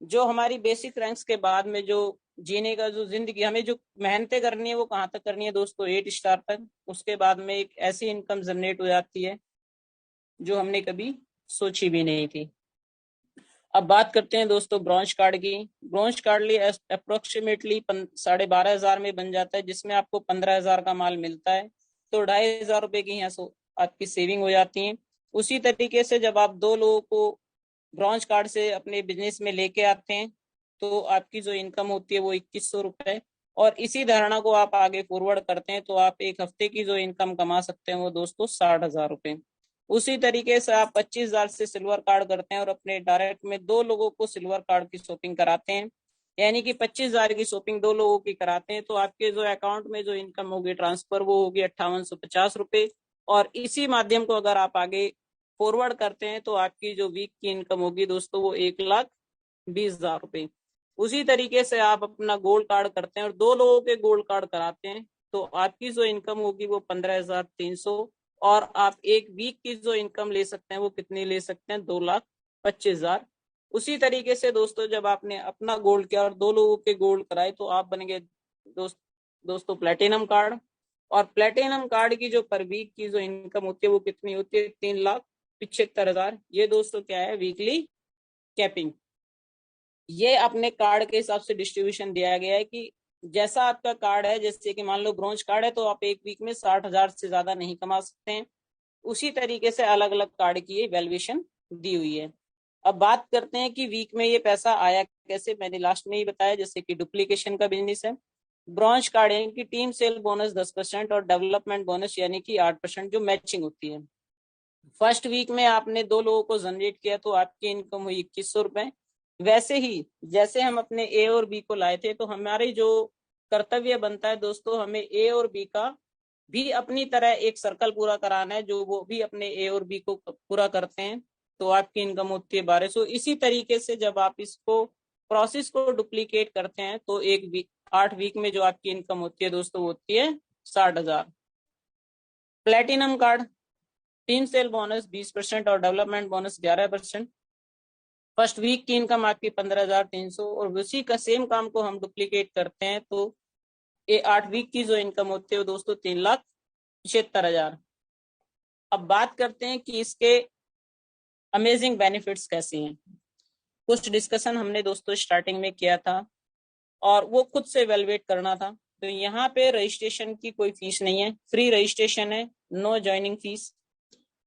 जो हमारी बेसिक रैंक्स के बाद में जो जीने का जो जिंदगी हमें जो मेहनतें करनी है वो कहाँ तक करनी है दोस्तों, 8 स्टार तक। उसके बाद में एक ऐसी इनकम जनरेट हो जाती है जो हमने कभी सोची भी नहीं थी। अब बात करते हैं दोस्तों ब्रॉन्ज कार्ड की। ब्रॉन्ज कार्ड लिए अप्रोक्सीमेटली 12,500 में बन जाता है, जिसमें आपको 15,000 का माल मिलता है, तो 2,500 रुपए की यहाँ से आपकी सेविंग हो जाती है। उसी तरीके से जब आप 2 लोगों को ब्रॉन्ज कार्ड से अपने बिजनेस में लेके आते हैं तो आपकी जो इनकम होती है वो 2,100 रुपए। और इसी धारणा को आप आगे फॉरवर्ड करते हैं तो आप एक हफ्ते की जो इनकम कमा सकते हैं वो दोस्तों 60,000 रुपए। उसी तरीके से आप 25,000 से सिल्वर कार्ड करते हैं और अपने डायरेक्ट में 2 लोगों को सिल्वर कार्ड की शॉपिंग कराते हैं, यानी कि 25,000 की शॉपिंग 2 लोगों की कराते हैं तो आपके जो अकाउंट में जो इनकम होगी ट्रांसफर वो होगी 5,850 रुपए। और इसी माध्यम को अगर आप आगे फॉरवर्ड करते हैं तो आपकी जो वीक की इनकम होगी दोस्तों वो 1,20,000 रुपए। उसी तरीके से आप अपना गोल्ड कार्ड करते हैं और 2 लोगों के गोल्ड कार्ड कराते हैं तो आपकी जो इनकम होगी वो 15,300। और आप एक वीक की जो इनकम ले सकते हैं वो कितनी ले सकते हैं, 2,25,000। उसी तरीके से दोस्तों जब आपने अपना गोल्ड किया और 2 लोगों के गोल्ड कराए तो आप बन गए दोस्तों प्लेटिनम कार्ड। और प्लेटिनम कार्ड की जो पर वीक की जो इनकम होती है वो कितनी होती है, 3,75,000। ये दोस्तों क्या है, वीकली कैपिंग। ये अपने कार्ड के हिसाब से डिस्ट्रीब्यूशन दिया गया है कि जैसा आपका कार्ड है, जैसे कि मान लो ब्रॉन्ज कार्ड है तो आप एक वीक में 60,000 से ज्यादा नहीं कमा सकते हैं। उसी तरीके से अलग अलग कार्ड की ये वैल्यूएशन दी हुई है। अब बात करते हैं कि वीक में ये पैसा आया कैसे। मैंने लास्ट में ही बताया जैसे कि डुप्लीकेशन का बिजनेस है। ब्रॉन्ज कार्ड यानी कि टीम सेल बोनस 10% और डेवलपमेंट बोनस यानी कि 8% जो मैचिंग होती है। फर्स्ट वीक में आपने 2 लोगों को जनरेट किया तो आपकी इनकम हुई 2,100 रुपए। वैसे ही जैसे हम अपने ए और बी को लाए थे तो हमारे जो कर्तव्य बनता है दोस्तों, हमें ए और बी का भी अपनी तरह एक सर्कल पूरा कराना है, जो वो भी अपने ए और बी को पूरा करते हैं तो आपकी इनकम होती है 1,200। इसी तरीके से जब आप इसको प्रोसेस को डुप्लीकेट करते हैं तो एक वीक 8 वीक में जो आपकी इनकम होती है दोस्तों वो होती है 60,000। Platinum card, team cell bonus 20% और डेवलपमेंट बोनस 11%। फर्स्ट वीक की इनकम आपकी 15,300 और उसी का सेम काम को हम डुप्लीकेट करते हैं तो ये 8 वीक की जो इनकम होती है वो दोस्तों 3,75,000। अब बात करते हैं कि इसके अमेजिंग बेनिफिट्स कैसे हैं। कुछ डिस्कशन हमने दोस्तों स्टार्टिंग में किया था और वो खुद से इवेलुएट करना था। तो यहाँ पे रजिस्ट्रेशन की कोई फीस नहीं है, फ्री रजिस्ट्रेशन है, no joining fees,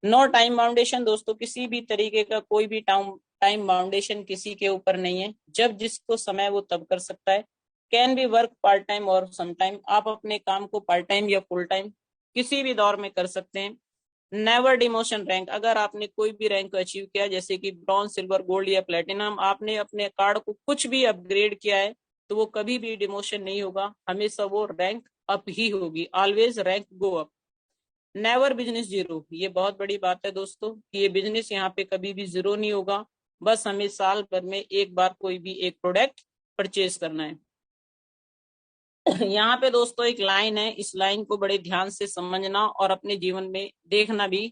no time boundation. दोस्तों किसी भी तरीके का कोई भी टाइम बाउंडेशन किसी के ऊपर नहीं है, जब जिसको समय वो तब कर सकता है। Can be work part time और सम टाइम, आप अपने काम को पार्ट टाइम या फुल टाइम किसी भी दौर में कर सकते हैं। नेवर डिमोशन रैंक, अगर आपने कोई भी रैंक अचीव किया जैसे कि ब्रॉन्ज, सिल्वर, गोल्ड या प्लेटिनम, आपने अपने कार्ड को कुछ भी अपग्रेड किया है तो वो कभी भी डिमोशन नहीं होगा, हमेशा वो रैंक अप ही होगी, always rank go up. Never business zero, ये बहुत बड़ी बात है दोस्तों कि ये बिजनेस यहाँ पे कभी भी जीरो नहीं होगा, बस हमें साल भर में एक बार कोई भी एक प्रोडक्ट परचेज करना है। यहाँ पे दोस्तों एक लाइन है, इस लाइन को बड़े ध्यान से समझना और अपने जीवन में देखना भी,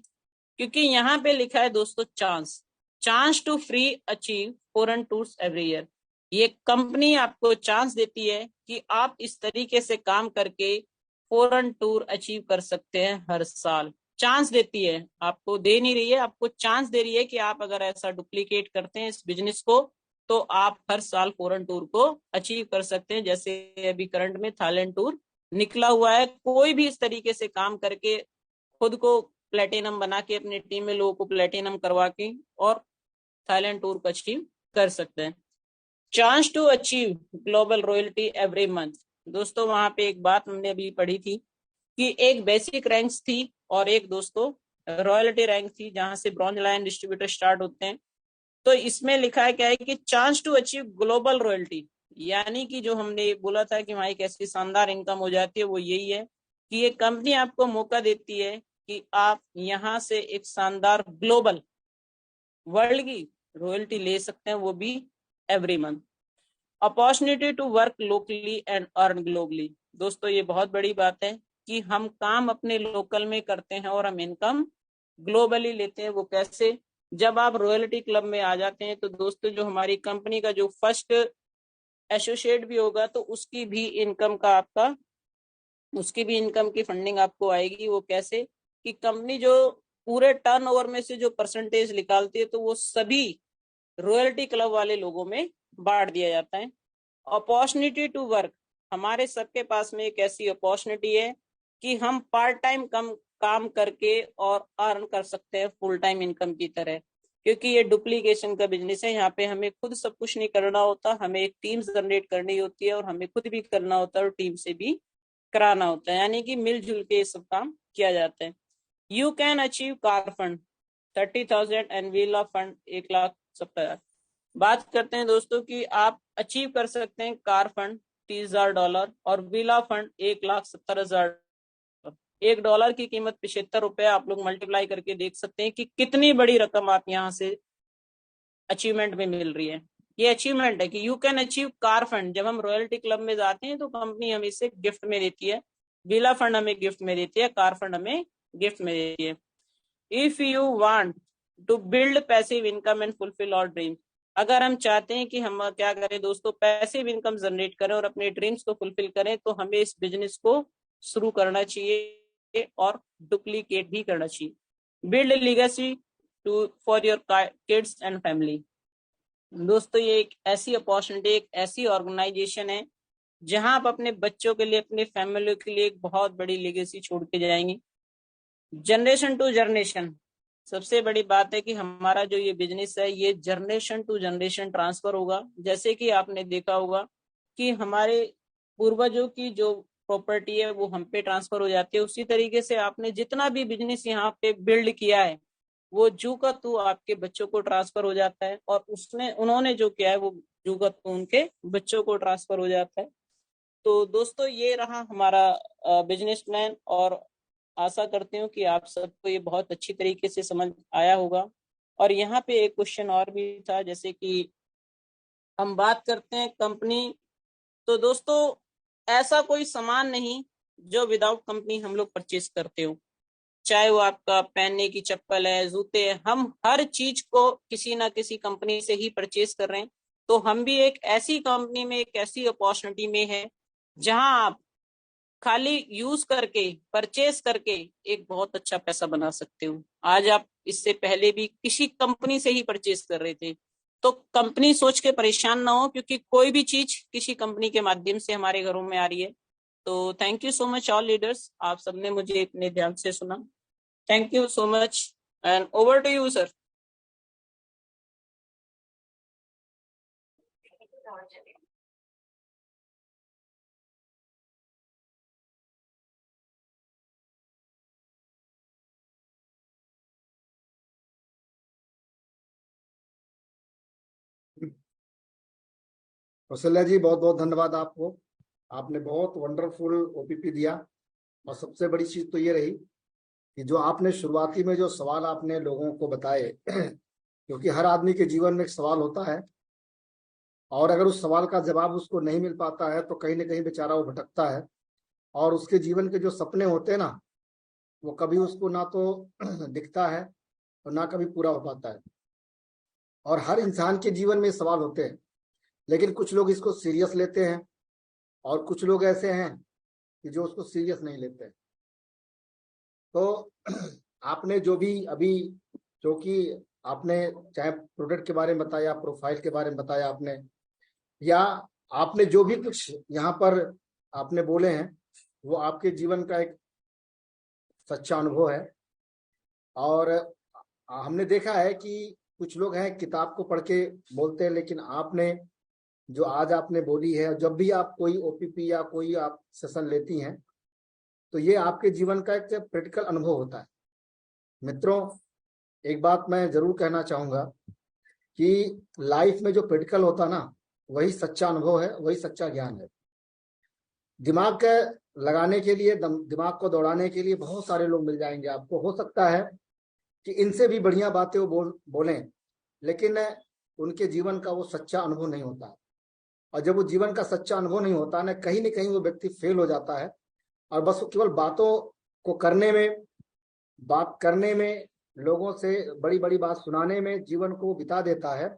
क्योंकि यहाँ पे लिखा है दोस्तों chance, chance to free achieve foreign tours every year. ये कंपनी आपको चांस देती है कि आप इस तरीके से काम करके फॉरेन टूर अचीव कर सकते हैं हर साल। चांस देती है, आपको दे नहीं रही है, आपको चांस दे रही है कि आप अगर ऐसा डुप्लीकेट करते हैं इस बिजनेस को तो आप हर साल फॉरेन टूर को अचीव कर सकते हैं। जैसे अभी करंट में थाईलैंड टूर निकला हुआ है, कोई भी इस तरीके से काम करके खुद को प्लेटिनम बना के अपनी टीम में लोगों को प्लेटिनम करवा के और थाईलैंड टूर को अचीव कर सकते हैं। Chance to achieve global royalty every month, दोस्तों वहां पे एक बात हमने अभी पढ़ी थी कि एक बेसिक रैंक्स थी और एक दोस्तों रॉयल्टी रैंक थी, जहां से ब्रॉन्ज लायन डिस्ट्रीब्यूटर स्टार्ट होते हैं। तो इसमें लिखा है क्या है कि chance to achieve global royalty, यानी कि जो हमने बोला था कि वहां एक ऐसी शानदार इनकम हो जाती है, वो यही है कि ये कंपनी आपको मौका देती है कि आप यहाँ से एक शानदार ग्लोबल वर्ल्ड की रॉयल्टी ले सकते हैं, वो भी every month. Opportunity to work locally and earn globally, दोस्तों ये बहुत बड़ी बात है कि हम काम अपने लोकल में करते हैं और हम इनकम ग्लोबली लेते हैं। वो कैसे? जब आप रॉयल्टी क्लब में आ जाते हैं तो दोस्तों जो हमारी कंपनी का जो फर्स्ट एसोसिएट भी होगा तो उसकी भी इनकम की फंडिंग आपको आएगी। वो कैसे? कि कंपनी जो पूरे टर्नओवर में से जो परसेंटेज निकालती है तो वो सभी रॉयल्टी क्लब वाले लोगों में बांट दिया जाता है। अपॉर्चुनिटी टू वर्क, हमारे सबके पास में एक ऐसी अपॉर्चुनिटी है कि हम पार्ट टाइम काम करके और अर्न कर सकते हैं फुल टाइम इनकम की तरह, क्योंकि ये डुप्लीकेशन का बिजनेस है। यहाँ पे हमें खुद सब कुछ नहीं करना होता, हमें एक टीम जनरेट करनी होती है और हमें खुद भी करना होता है और टीम से भी कराना होता है, यानी कि मिलजुल के ये सब काम किया जाता है। You can achieve car fund 30,000 and villa fund 1,70,000। बात करते हैं दोस्तों कि आप अचीव कर सकते हैं कार फंड $30,000 और विला फंड 1,70,000। $1 की कीमत ₹75। आप लोग मल्टीप्लाई करके देख सकते हैं कि कितनी बड़ी रकम आप यहाँ से अचीवमेंट में मिल रही है। ये अचीवमेंट है कि you can achieve car fund. जब हम रॉयल्टी क्लब में जाते हैं तो कंपनी हमें इसे गिफ्ट में देती है, विला फंड हमें गिफ्ट में देती है, कार फंड हमें गिफ्ट में देती है। If you want to build passive income and fulfill our dream, अगर हम चाहते हैं कि हम क्या करें दोस्तों, पैसिव इनकम जनरेट करें और अपने ड्रीम्स को फुलफिल करें, तो हमें इस बिजनेस को शुरू करना चाहिए और डुप्लीकेट भी करना चाहिए। Build legacy to for your kids and family, दोस्तों ये एक ऐसी अपॉर्चुनिटी, एक ऐसी ऑर्गेनाइजेशन है जहां आप अपने बच्चों के लिए, अपने फैमिली के लिए एक बहुत बड़ी लेगेसी छोड़ के जाएंगे। जनरेशन टू जनरेशन, सबसे बड़ी बात है कि हमारा जो ये बिजनेस है ये जनरेशन टू जनरेशन ट्रांसफर होगा। जैसे कि आपने देखा होगा कि हमारे पूर्वजों की जो प्रॉपर्टी है वो हम पे ट्रांसफर हो जाती है, उसी तरीके से आपने जितना भी बिजनेस यहाँ पे बिल्ड किया है वो जू का तू आपके बच्चों को ट्रांसफर हो जाता है और उन्होंने जो किया है वो जू का तू उनके बच्चों को ट्रांसफर हो जाता है। तो दोस्तों ये रहा हमारा बिजनेस प्लान और आशा करती हूँ कि आप सबको ये बहुत अच्छी तरीके से समझ आया होगा। और यहाँ पे एक क्वेश्चन और भी था, जैसे कि हम बात करते हैं कंपनी, तो दोस्तों ऐसा कोई सामान नहीं जो विदाउट कंपनी हम लोग परचेज करते हो, चाहे वो आपका पहनने की चप्पल है, जूते हैं, हम हर चीज को किसी ना किसी कंपनी से ही परचेज कर रहे हैं। तो हम भी एक ऐसी कंपनी में, एक ऐसी अपॉर्चुनिटी में है जहां आप खाली यूज करके, परचेस करके एक बहुत अच्छा पैसा बना सकते हो। आज आप इससे पहले भी किसी कंपनी से ही परचेस कर रहे थे, तो कंपनी सोच के परेशान ना हो, क्योंकि कोई भी चीज किसी कंपनी के माध्यम से हमारे घरों में आ रही है। तो thank you so much all leaders, आप सबने मुझे इतने ध्यान से सुना। Thank you so much and over to you sir. Kaushalya ji, बहुत बहुत धन्यवाद आपको। आपने बहुत वंडरफुल ओपीपी दिया। और सबसे बड़ी चीज तो ये रही कि जो आपने शुरुआती में जो सवाल आपने लोगों को बताए क्योंकि हर आदमी के जीवन में एक सवाल होता है, और अगर उस सवाल का जवाब उसको नहीं मिल पाता है तो कहीं ना कहीं बेचारा वो भटकता है, और उसके जीवन के जो सपने होते हैं ना, वो कभी उसको ना तो दिखता है और ना कभी पूरा हो पाता है। और हर इंसान के जीवन में सवाल होते हैं, लेकिन कुछ लोग इसको सीरियस लेते हैं और कुछ लोग ऐसे हैं कि जो उसको सीरियस नहीं लेते। तो आपने जो भी अभी, जो कि आपने चाहे प्रोडक्ट के बारे में बताया, प्रोफाइल के बारे में बताया आपने, या आपने जो भी कुछ यहाँ पर आपने बोले हैं, वो आपके जीवन का एक सच्चा अनुभव है। और हमने देखा है कि कुछ लोग हैं किताब को पढ़ के बोलते हैं, लेकिन आपने जो आज आपने बोली है, जब भी आप कोई ओपीपी या कोई आप सेशन लेती हैं तो ये आपके जीवन का एक प्रैक्टिकल अनुभव होता है। मित्रों, एक बात मैं जरूर कहना चाहूंगा कि लाइफ में जो प्रैक्टिकल होता ना, वही सच्चा अनुभव है, वही सच्चा ज्ञान है। दिमाग लगाने के लिए, दिमाग को दौड़ाने के लिए बहुत सारे लोग मिल जाएंगे आपको। हो सकता है कि इनसे भी बढ़िया बातें वो बोलें, लेकिन उनके जीवन का वो सच्चा अनुभव नहीं होता। और जब वो जीवन का सच्चा अनुभव नहीं होता ना कहीं वो व्यक्ति फेल हो जाता है, और बस केवल बातों को करने में, बात करने में, लोगों से बड़ी बड़ी बात सुनाने में जीवन को बिता देता है,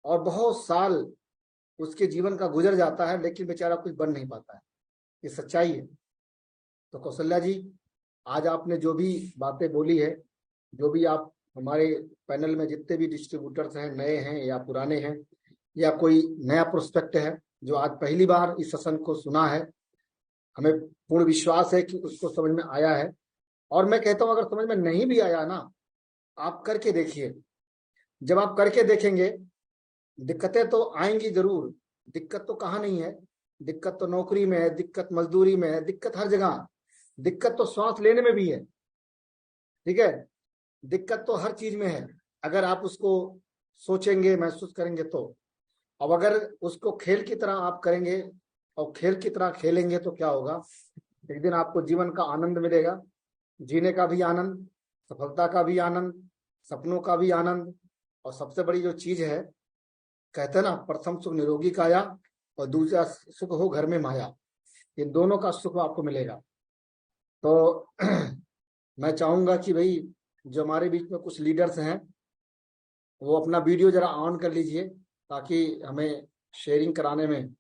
और बहुत साल उसके जीवन का गुजर जाता है, लेकिन बेचारा कुछ बन नहीं पाता है। ये सच्चाई है। तो कौशल्या जी, आज आपने जो भी बातें बोली है, जो भी आप हमारे पैनल में जितने भी डिस्ट्रीब्यूटर्स हैं, नए हैं या पुराने हैं, या कोई नया प्रोस्पेक्ट है जो आज पहली बार इस सेशन को सुना है, हमें पूर्ण विश्वास है कि उसको समझ में आया है। और मैं कहता हूं, अगर समझ में नहीं भी आया ना, आप करके देखिए। जब आप करके देखेंगे, दिक्कतें तो आएंगी जरूर, दिक्कत तो कहाँ नहीं है। दिक्कत तो नौकरी में है, दिक्कत मजदूरी में है, दिक्कत हर जगह, दिक्कत तो सांस लेने में भी है, ठीक है, दिक्कत तो हर चीज में है, अगर आप उसको सोचेंगे, महसूस करेंगे तो। अब अगर उसको खेल की तरह आप करेंगे और खेल की तरह खेलेंगे तो क्या होगा, एक दिन आपको जीवन का आनंद मिलेगा, जीने का भी आनंद, सफलता का भी आनंद, सपनों का भी आनंद। और सबसे बड़ी जो चीज है, कहते हैं ना, प्रथम सुख निरोगी काया और दूसरा सुख हो घर में माया, इन दोनों का सुख आपको मिलेगा। तो मैं चाहूंगा कि भाई जो हमारे बीच में कुछ लीडर्स हैं, वो अपना वीडियो जरा ऑन कर लीजिए, ताकि हमें शेयरिंग कराने में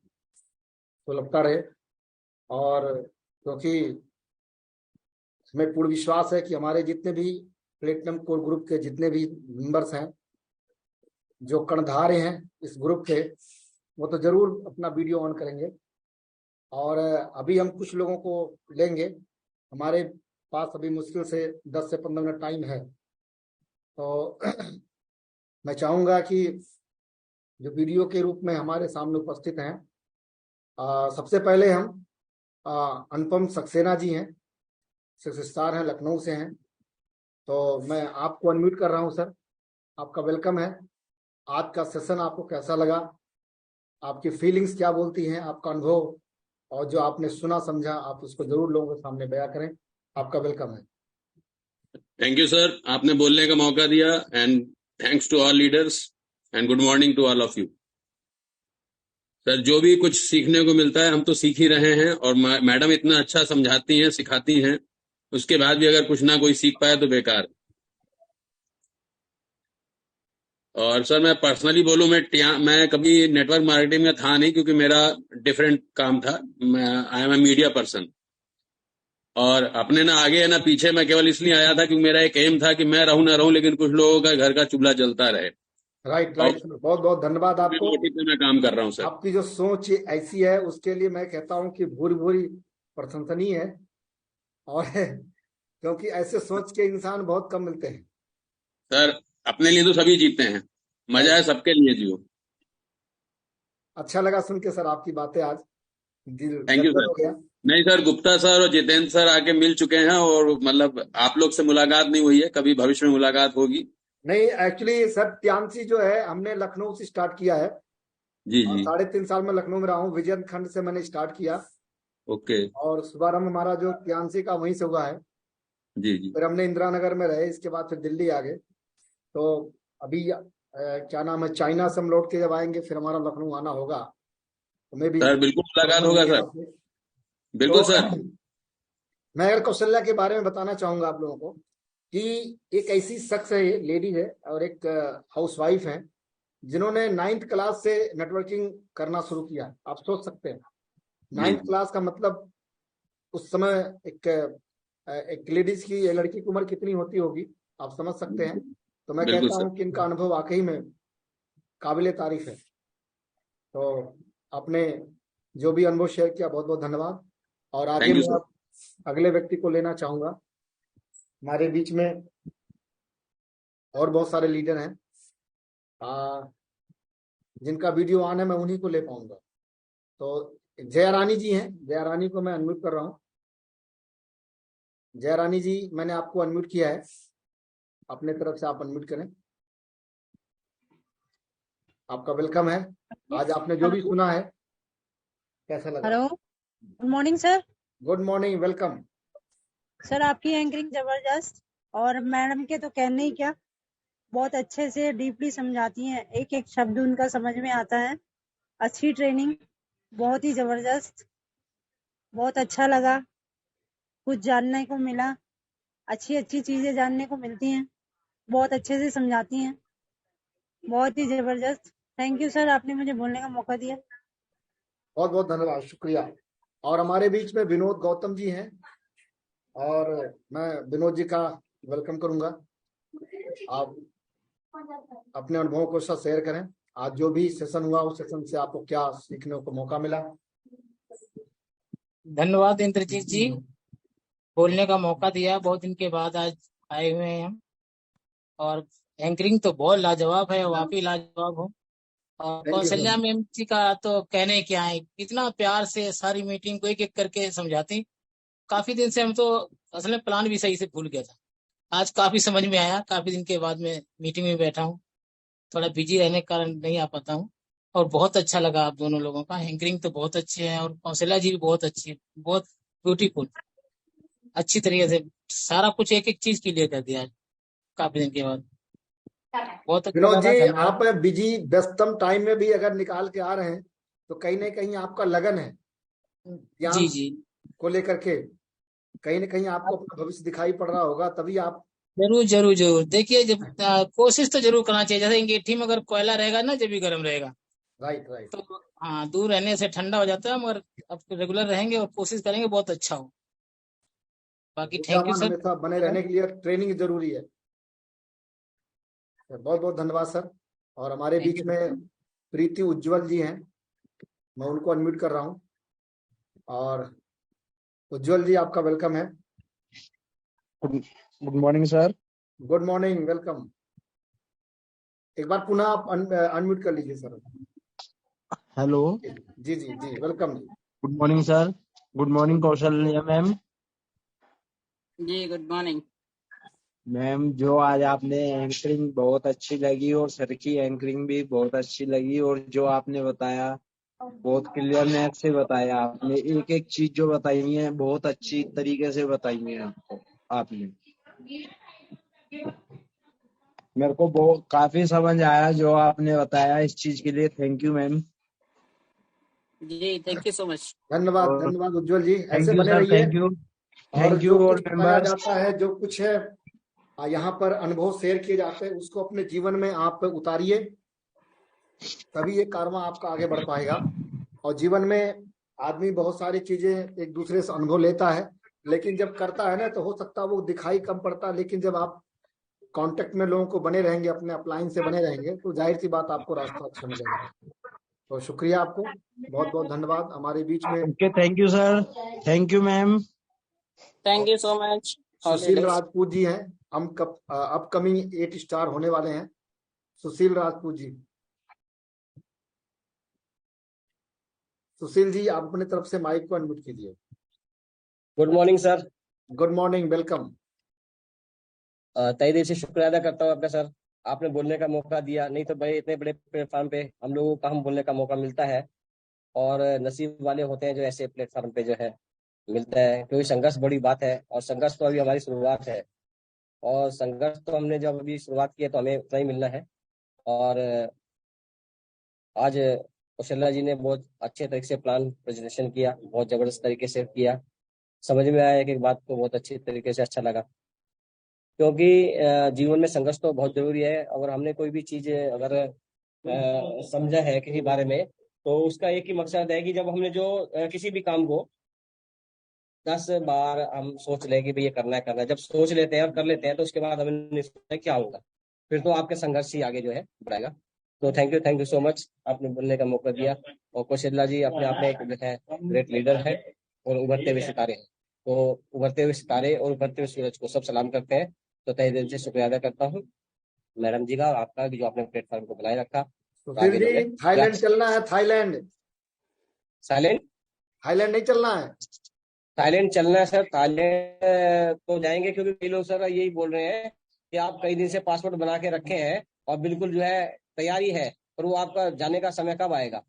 तो लगता रहे। और क्योंकि हमें पूर्ण विश्वास है कि हमारे जितने भी प्लेटिनम कोर ग्रुप के जितने भी मेंबर्स हैं, जो कर्णधार हैं इस ग्रुप के, वो तो जरूर अपना वीडियो ऑन करेंगे। और अभी हम कुछ लोगों को लेंगे, हमारे पास अभी मुश्किल से 10 से 15 मिनट टाइम है। तो मैं चाहूंगा कि जो वीडियो के रूप में हमारे सामने उपस्थित हैं, सबसे पहले हम अनुपम सक्सेना जी हैं, 6 स्टार हैं, लखनऊ से हैं। तो मैं आपको अनम्यूट कर रहा हूं सर, आपका वेलकम है। आज का सेशन आपको कैसा लगा, आपकी फीलिंग्स क्या बोलती हैं, आपका अनुभव, और जो आपने सुना समझा, आप उसको जरूर लोगों के सामने बयां करें। आपका वेलकम है। थैंक यू सर, आपने बोलने का मौका दिया, and thanks to all leaders and good morning to all of you. Sir, जो भी कुछ सीखने को मिलता है हम तो सीख ही रहे हैं, और मैडम इतना अच्छा समझाती हैं, सिखाती हैं, उसके बाद भी अगर कुछ ना कोई सीख पाए तो बेकार। और सर मैं पर्सनली बोलूं, मैं कभी नेटवर्क मार्केटिंग में था नहीं, क्योंकि मेरा डिफरेंट काम था। I am a media person. और अपने ना आगे है ना पीछे, मैं केवल इसलिए आया था कि मेरा एक एम था कि मैं रहूं ना रहूं, लेकिन कुछ लोगों का घर का चूल्हा जलता रहे। राइट और राइट सर, बहुत बहुत धन्यवाद आपको। पे मैं काम कर रहा हूँ सर। आपकी जो सोच ऐसी है उसके लिए मैं कहता हूँ कि भूरी भूरी प्रशंसनीय है। और क्योंकि ऐसे सोच के इंसान बहुत कम मिलते हैं। सर अपने लिए तो सभी जीते हैं, मजा है सबके लिए जियो। अच्छा लगा सुन के सर आपकी बातें, आज दिल थैंक यू गदगद सर। हो गया। नहीं सर, गुप्ता सर और जितेंद्र सर आके मिल चुके हैं, और मतलब आप लोग से मुलाकात नहीं हुई है, कभी भविष्य में मुलाकात होगी। नहीं, एक्चुअली सर टियांसी जो है हमने लखनऊ से स्टार्ट किया है, जी और जी। 3.5 साल में लखनऊ में रहा हूँ। विजयन खंड से मैंने स्टार्ट किया, ओके। और शुभारंभ हमारा जो टियांसी का वहीं से हुआ है। जी जी। फिर हमने इंदिरा नगर में रहे, इसके बाद फिर दिल्ली आ गए। तो अभी क्या नाम है, चाइना से हम लौट के जब आएंगे फिर हमारा लखनऊ आना होगा, तो मैं भी सर बिल्कुल मुलाकात लखनऊ होगा मिलेंगे सर, आपसे। बिल्कुल तो सर। मैं अगर कौशल्या के बारे में बताना चाहूंगा आप लोगों को कि एक ऐसी शख्स है, ये लेडी है और एक हाउसवाइफ है, जिन्होंने 9th क्लास से नेटवर्किंग करना शुरू किया। आप सोच सकते हैं जी 9th क्लास का मतलब, उस समय एक लेडीज की, लड़की की उम्र कितनी होती होगी, आप समझ सकते हैं। तो मैं बिल्कुल कहता सर। हूं कि इनका अनुभव वाकई में काबिले तारीफ है। तो आपने जो भी अनुभव शेयर किया, बहुत बहुत धन्यवाद। और आगे थैंक यू मैं सर। अब अगले व्यक्ति को लेना चाहूंगा। हमारे बीच में और बहुत सारे लीडर हैं, जिनका वीडियो ऑन है, मैं उन्हीं को ले पाऊंगा। तो जया रानी जी हैं, जया रानी को मैं अनम्यूट कर रहा हूँ। जया रानी जी, मैंने आपको अनम्यूट किया है, अपने तरफ से आप अनम्यूट करें। आपका वेलकम है। आज आपने जो भी हेलो सुना है कैसा लगा? Hello, good morning sir. Good morning, welcome. Sir आपकी एंकरिंग जबरदस्त, और मैडम के तो कहने ही क्या, बहुत अच्छे से डीपली समझाती हैं, एक एक शब्द उनका समझ में आता है। अच्छी ट्रेनिंग, बहुत ही जबरदस्त, बहुत अच्छा लगा, कुछ जानने को मिला, अच्छी अच्छी चीजें जानने को मिलती हैं, बहुत अच्छे से समझाती हैं, बहुत ही जबरदस्त। थैंक यू सर, आपने मुझे बोलने का मौका दिया। बहुत बहुत धन्यवाद, शुक्रिया। और हमारे बीच में विनोद गौतम जी हैं, और मैं विनोद जी का वेलकम करूंगा। आप अपने अनुभवों को साथ शेयर करें। आज जो भी सेशन हुआ उस सेशन से आपको क्या सीखने को मौका मिला? धन्यवाद इंद्रजीत जी, बोलने का मौका दिया। बहुत दिन के बाद आज आए हुए हैं हम, और एंकरिंग तो बहुत लाजवाब है, आप ही लाजवाब हो। और thank you Kaushalya sir. Ma'am ji का तो कहने क्या है, कितना प्यार से सारी मीटिंग को एक एक करके समझाती। काफी दिन से हम तो असल में प्लान भी सही से भूल गया था, आज काफी समझ में आया। काफी दिन के बाद मैं मीटिंग में बैठा हूँ, थोड़ा बिजी रहने के कारण नहीं आ पाता हूँ। और बहुत अच्छा लगा आप दोनों लोगों का, एंकरिंग तो बहुत अच्छे हैं, और कौशल्या जी भी बहुत अच्छी है, बहुत ब्यूटीफुल, अच्छी तरीके से सारा कुछ एक एक चीज क्लियर कर दिया आज काफी दिन के बाद। बहुत अच्छा विनोद लगा, जी, धन्यवाद। आप बिजी व्यस्तम टाइम में भी अगर निकाल के आ रहे हैं तो कहीं ना कहीं आपका लगन है जी ज्ञान जी, को लेकर के, कहीं ना कहीं आपको अपना भविष्य दिखाई पड़ रहा होगा, तभी आप। जरूर जरूर जरूर। देखिए जब कोशिश तो जरूर करना चाहिए, जैसे अंगीठी में अगर कोयला रहेगा ना जब भी गर्म रहेगा, राइट राइट। तो हाँ दूर रहने से ठंडा हो जाता है, मगर अब रेगुलर रहेंगे और कोशिश करेंगे बहुत अच्छा हो। बाकी थैंक यू ऊर्जावान सर। हमेशा बने रहने के लिए ट्रेनिंग जरूरी है। बहुत बहुत धन्यवाद सर। और हमारे थैंक बीच यू। में प्रीति उज्जवल जी हैं, मैं उनको अनम्यूट कर रहा हूँ। और उज्जवल जी, आपका वेलकम है। Good morning sir. Good morning, welcome. एक बार पुनः आप अनम्यूट कर लीजिए सर। हेलो, जी जी जी, वेलकम जी। Good morning sir. Good morning Kaushalya ma'am. जी गुड मॉर्निंग। मैम, जो आज आपने एंकरिंग बहुत अच्छी लगी, और सर की एंकरिंग भी बहुत अच्छी लगी, और जो आपने बताया बहुत क्लियरनेस से बताया। आपने एक एक चीज जो बताई है बहुत अच्छी तरीके से बताई है आपको, आपने। मेरे को बहुत काफी समझ आया जो आपने बताया, इस चीज के लिए थैंक यू मैम। जी थैंक यू सो मच। धन्यवाद और धन्यवाद उज्जवल जी, थैंक ऐसे यू बने सर, रहिए। Thank you. और थैंक जो यू कुछ ऑल बताया मेंबर्स। जाता है, जो कुछ है यहाँ पर अनुभव शेयर किए जाते हैं, उसको अपने जीवन में आप उतारिए, तभी ये कारवां आपका आगे बढ़ पाएगा। और जीवन में आदमी बहुत सारी चीजें एक दूसरे से अनुभव लेता है, लेकिन जब करता है ना तो हो सकता है वो दिखाई कम पड़ता है, लेकिन जब आप कांटेक्ट में लोगों को बने रहेंगे, अपने अपलाइन से बने रहेंगे, तो जाहिर सी बात आपको रास्ता अच्छा मिलेगा। तो शुक्रिया आपको, बहुत बहुत धन्यवाद हमारे बीच में। Okay, thank you sir, thank you ma'am. Thank you so much. Sushil Rajput ji हैं, हम अपकमिंग 8 स्टार होने वाले हैं। सुशील राजपूत जी, सुशील जी आप अपने तरफ से माइक को अनम्यूट कीजिए। Good morning sir. Good morning, welcome. तहे दिल से शुक्रिया अदा करता हूँ आपका सर, आपने बोलने का मौका दिया, नहीं तो भाई इतने बड़े प्लेटफॉर्म पे हम लोगों को हम बोलने का मौका मिलता है, और नसीब वाले होते हैं जो ऐसे प्लेटफॉर्म पे जो है मिलता है, क्योंकि संघर्ष बड़ी बात है, और संघर्ष तो अभी हमारी शुरुआत है, और संघर्ष तो हमने जब अभी शुरुआत की है तो हमें उतना ही मिलना है। और आज कौशल्या जी ने बहुत अच्छे तरीके से प्लान प्रेजेंटेशन किया, बहुत जबरदस्त तरीके से किया, समझ में आया एक बात को बहुत अच्छी तरीके से अच्छा लगा, क्योंकि जीवन में संघर्ष तो बहुत जरूरी है। अगर हमने कोई भी चीज अगर समझा है किसी बारे में, तो उसका एक ही मकसद है कि जब हमने जो किसी भी काम को 10 बार हम सोच ले कि भाई ये करना है, जब सोच लेते हैं और कर लेते हैं तो उसके बाद हमें नहीं सोचना क्या होगा, फिर तो आपके संघर्ष ही आगे जो है बढ़ाएगा। तो थैंक यू सो मच, आपने बोलने का मौका दिया। और कौशल्या जी अपने आप में एक जो है ग्रेट लीडर है और उभरते हुए सितारे हैं, तो उभरते हुए सितारे और उभरते हुए सूरज को सब सलाम करते हैं। तो तहे दिल से शुक्रिया अदा करता हूँ मैडम जी का और आपका कि जो आपने प्लेटफॉर्म को बनाए रखा। सुशील जी, थाईलैंड चलना है, थाईलैंड साइलेंट, थाईलैंड नहीं चलना है? थाईलैंड चलना है सर, थाईलैंड तो जाएंगे, क्योंकि कई लोग सर यही बोल रहे हैं कि आप कई दिन से पासपोर्ट बना के रखे हैं और बिल्कुल जो है तैयारी है, पर वो आपका जाने का समय कब आएगा?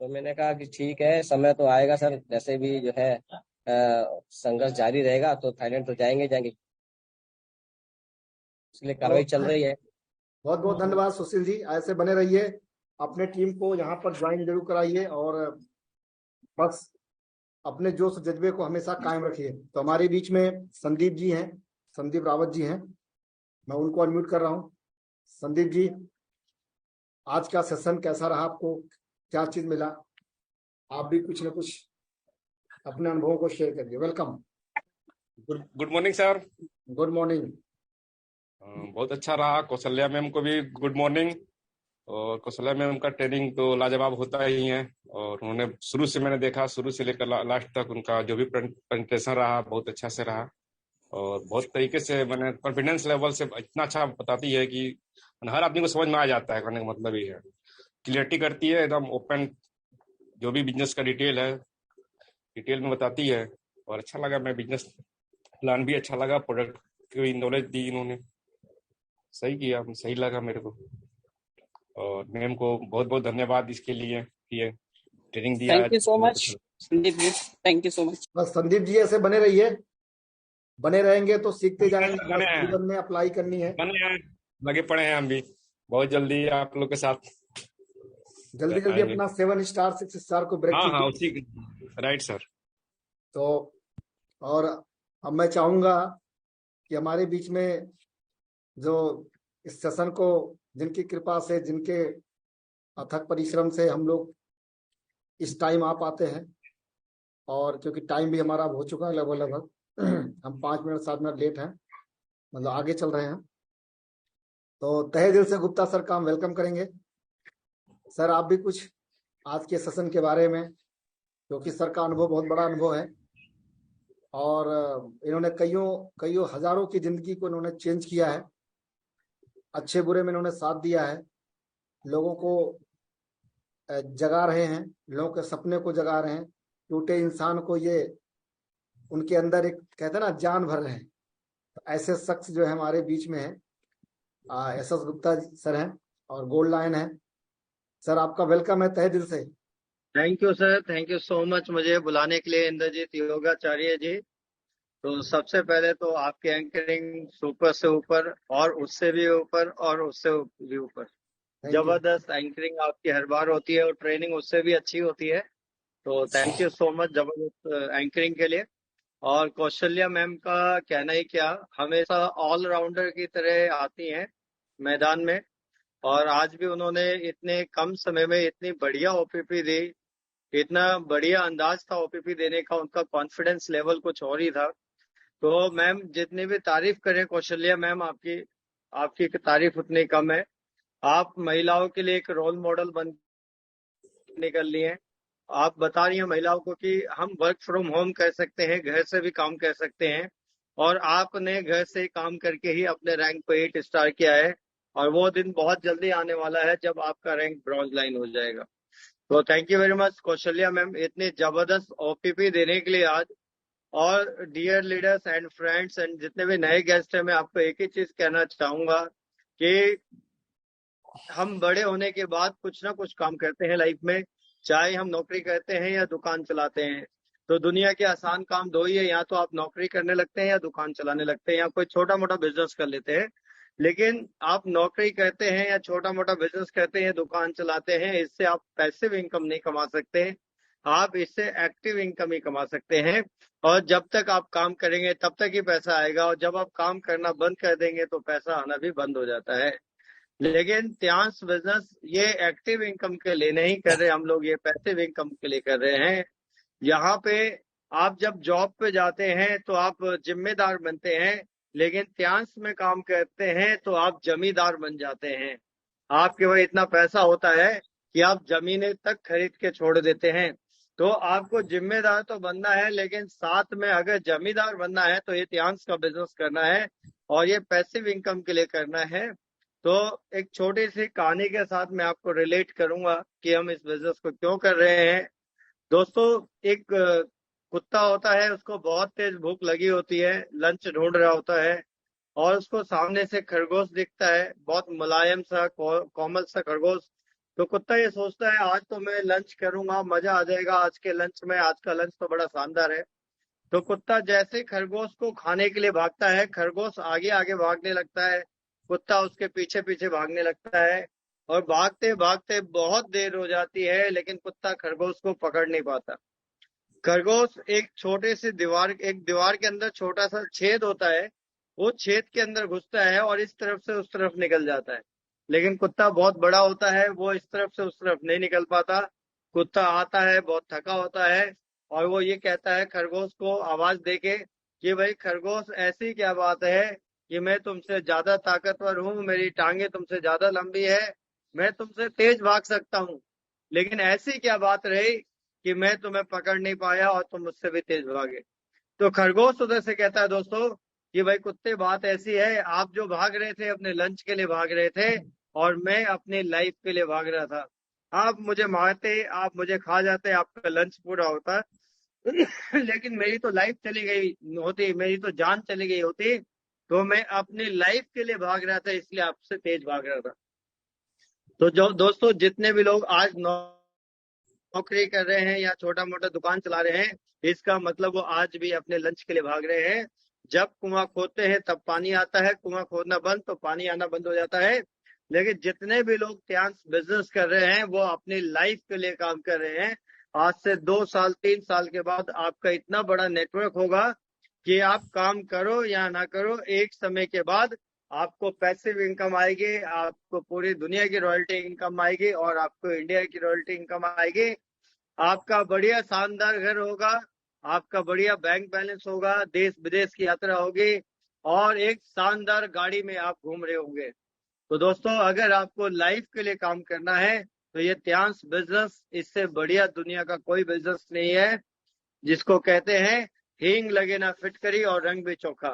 तो मैंने कहा कि ठीक है, समय तो आएगा सर, जैसे भी जो है संघर्ष जारी रहेगा तो थाईलैंड तो जाएंगे, इसलिए कार्रवाई चल रही है। बहुत बहुत धन्यवाद सुशील जी, ऐसे बने रहिए, अपने टीम को यहाँ पर ज्वाइन जरूर कराइए, और बस अपने जोश जज्बे को हमेशा कायम रखिए। तो हमारे बीच में संदीप जी हैं, संदीप रावत जी हैं, मैं उनको अनम्यूट कर रहा हूँ। संदीप जी, आज का सेशन कैसा रहा, आपको क्या चीज मिला? आप भी कुछ न कुछ अपने अनुभवों को शेयर करिए। Welcome. Good morning sir. Good morning. बहुत अच्छा रहा। कौशल्या मैम को भी गुड मॉर्निंग। और कौशल्या मैम का ट्रेनिंग तो लाजवाब होता ही है, और उन्होंने शुरू से मैंने देखा, शुरू से लेकर लास्ट तक उनका जो भी प्रेजेंटेशन रहा बहुत अच्छा से रहा, और बहुत तरीके से मैंने कॉन्फिडेंस लेवल से इतना अच्छा बताती है कि हर आदमी को समझ में आ जाता है। कहने का मतलब ही है, क्लियरिटी करती है, एकदम ओपन, जो भी बिजनेस का डिटेल है डिटेल में बताती है, और अच्छा लगा। मैं बिजनेस प्लान भी अच्छा लगा, प्रोडक्ट की नॉलेज दी इन्होंने, सही किया, सही लगा मेरे को। और मैम को बहुत बहुत धन्यवाद इसके लिए कि ये ट्रेनिंग दिया। Thank you so much Sandeep ji, thank you so much. बस संदीप जी ऐसे बने रहिए, बने रहेंगे तो सीखते जाएंगे, बने हैं, जीवन में अप्लाई करनी है। बने हैं, लगे पड़े हैं हम भी, बहुत जल्दी आप लोग के साथ जल्दी जल्दी अपना 7 स्टार 6 स्टार को ब्रेक हाँ कीजिए। उसी राइट सर। तो और अब मैं चाहूंगा कि हमारे बीच में जो इस सेशन को, जिनकी कृपा से, जिनके अथक परिश्रम से हम लोग इस टाइम आ पाते हैं, और क्योंकि टाइम भी हमारा हो चुका है लगभग हम 5 मिनट 7 मिनट लेट हैं, मतलब आगे चल रहे हैं, तो तहे दिल से गुप्ता सर का हम वेलकम करेंगे। सर आप भी कुछ आज के सेशन के बारे में, क्योंकि सर का अनुभव बहुत बड़ा अनुभव है, और इन्होंने कईयों हजारों की जिंदगी को इन्होंने चेंज किया है, अच्छे बुरे में इन्होंने साथ दिया है, लोगों को जगा रहे हैं, लोगों के सपने को जगा रहे हैं, टूटे इंसान को ये उनके अंदर एक कहते हैं ना जान भर रहे हैं। तो ऐसे शख्स जो है हमारे बीच में है, एस.एस. गुप्ता सर हैं और गोल्ड लाइन है। सर आपका वेलकम है तहे दिल से। Thank you sir, thank you so much मुझे बुलाने के लिए इंद्रजीत योगाचार्य जी। तो सबसे पहले तो आपकी एंकरिंग सुपर से ऊपर, और उससे भी ऊपर, और उससे भी ऊपर, जबरदस्त एंकरिंग आपकी हर बार होती है, और ट्रेनिंग उससे भी अच्छी होती है। तो थैंक यू सो मच जबरदस्त एंकरिंग के लिए। और कौशल्या मैम का कहना ही क्या, हमेशा ऑलराउंडर की तरह आती हैं मैदान में, और आज भी उन्होंने इतने कम समय में इतनी बढ़िया ओपीपी दी इतना बढ़िया अंदाज था ओपीपी देने का, उनका कॉन्फिडेंस लेवल कुछ और ही था। तो मैम जितनी भी तारीफ करें कौशल्या मैम, आपकी आपकी तारीफ उतनी कम है। आप महिलाओं के लिए एक रोल मॉडल बन निकल लिए हैं। आप बता रही हैं महिलाओं को कि हम वर्क फ्रॉम होम कर सकते हैं, घर से भी काम कर सकते हैं, और आपने घर से काम करके ही अपने रैंक पे 8 स्टार किया है, और वो दिन बहुत जल्दी आने वाला है जब आपका रैंक ब्रॉन्ज लाइन हो जाएगा। तो thank you very much Kaushalya ma'am, इतनी जबरदस्त ओपीपी देने के लिए आज। और dear leaders and friends and जितने भी नए गेस्ट हैं, मैं आपको एक ही चीज कहना चाहूंगा कि हम बड़े होने के बाद कुछ ना कुछ काम करते हैं लाइफ में, चाहे हम नौकरी करते हैं या दुकान चलाते हैं। तो दुनिया के आसान काम दो ही है, या तो आप नौकरी करने लगते हैं या दुकान चलाने लगते हैं या कोई छोटा मोटा बिजनेस कर लेते हैं। लेकिन आप नौकरी करते हैं या छोटा मोटा बिजनेस करते हैं, दुकान चलाते हैं, इससे आप पैसिव इनकम नहीं कमा सकते, आप इससे एक्टिव इनकम ही कमा सकते हैं। और जब तक आप काम करेंगे तब तक ही पैसा आएगा, और जब आप काम करना बंद कर देंगे तो पैसा आना भी बंद हो जाता है। लेकिन त्यांश बिजनेस ये एक्टिव इनकम के लिए नहीं कर रहे हम लोग, ये पैसिव इनकम के लिए कर रहे हैं। यहाँ पे आप जब जॉब पे जाते हैं तो आप जिम्मेदार बनते हैं, लेकिन त्यांश में काम करते हैं तो आप जमींदार बन जाते हैं। आपके वही इतना पैसा होता है कि आप जमीनें तक खरीद के छोड़ देते हैं। तो आपको जिम्मेदार तो बनना है, लेकिन साथ में अगर जमींदार बनना है तो ये त्यांश का बिजनेस करना है और ये पैसिव इनकम के लिए करना है। तो एक छोटी सी कहानी के साथ मैं आपको रिलेट करूंगा कि हम इस बिजनेस को क्यों कर रहे हैं। दोस्तों, एक कुत्ता होता है, उसको बहुत तेज भूख लगी होती है, लंच ढूंढ रहा होता है, और उसको सामने से खरगोश दिखता है, बहुत मुलायम सा कोमल सा खरगोश। तो कुत्ता ये सोचता है आज तो मैं लंच करूंगा, मजा आ जाएगा आज के लंच में, आज का लंच तो बड़ा शानदार है। तो कुत्ता जैसे खरगोश को खाने के लिए भागता है, खरगोश आगे आगे भागने लगता है, कुत्ता उसके पीछे पीछे भागने लगता है, और भागते भागते बहुत देर हो जाती है, लेकिन कुत्ता खरगोश को पकड़ नहीं पाता। खरगोश एक छोटे से एक दीवार के अंदर छोटा सा छेद होता है, वो छेद के अंदर घुसता है और इस तरफ से उस तरफ निकल जाता है। लेकिन कुत्ता बहुत बड़ा होता है, वो इस तरफ से उस तरफ नहीं निकल पाता। कुत्ता आता है, बहुत थका होता है, और वो ये कहता है खरगोश को आवाज देके कि भाई खरगोश, ऐसी क्या बात है कि मैं तुमसे ज्यादा ताकतवर हूँ, मेरी टांगे तुमसे ज्यादा लंबी है, मैं तुमसे तेज भाग सकता हूँ, लेकिन ऐसी क्या बात रही कि मैं तुम्हें पकड़ नहीं पाया और तुम मुझसे भी तेज भागे। तो खरगोश उधर से कहता है दोस्तों कि भाई कुत्ते, बात ऐसी है, आप जो भाग रहे थे अपने लंच के लिए भाग रहे थे, और मैं अपनी लाइफ के लिए भाग रहा था। आप मुझे मारते, आप मुझे खा जाते, आपका लंच पूरा होता लेकिन मेरी तो लाइफ चली गई होती, मेरी तो जान चली गई होती, तो मैं अपनी लाइफ के लिए भाग रहा था, इसलिए आपसे तेज भाग रहा था। तो जो दोस्तों, जितने भी लोग आज नौकरी कर रहे हैं या छोटा मोटा दुकान चला रहे हैं, इसका मतलब वो आज भी अपने लंच के लिए भाग रहे हैं। जब कुआं खोदते हैं तब पानी आता है, कुआं खोदना बंद तो पानी आना बंद हो जाता है। लेकिन जितने भी लोग त्यांश बिजनेस कर रहे हैं, वो अपनी लाइफ के लिए काम कर रहे हैं। आज से 2 साल 3 साल के बाद आपका इतना बड़ा नेटवर्क होगा कि आप काम करो या ना करो, एक समय के बाद आपको पैसिव इनकम आएगी, आपको पूरी दुनिया की रॉयल्टी इनकम आएगी, और आपको इंडिया की रॉयल्टी इनकम आएगी। आपका बढ़िया शानदार घर होगा, आपका बढ़िया बैंक बैलेंस होगा, देश विदेश की यात्रा होगी, और एक शानदार गाड़ी में आप घूम रहे होंगे। तो दोस्तों, अगर आपको लाइफ के लिए काम करना है तो ये त्यांश बिजनेस, इससे बढ़िया दुनिया का कोई बिजनेस नहीं है, जिसको कहते हैं हींग लगे ना फिटकरी और रंग भी चोखा।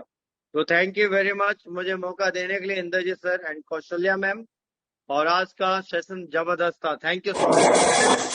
तो थैंक यू वेरी मच मुझे मौका देने के लिए Indrajit sir and Kaushalya ma'am, और आज का सेशन जबरदस्त था। Thank you so much.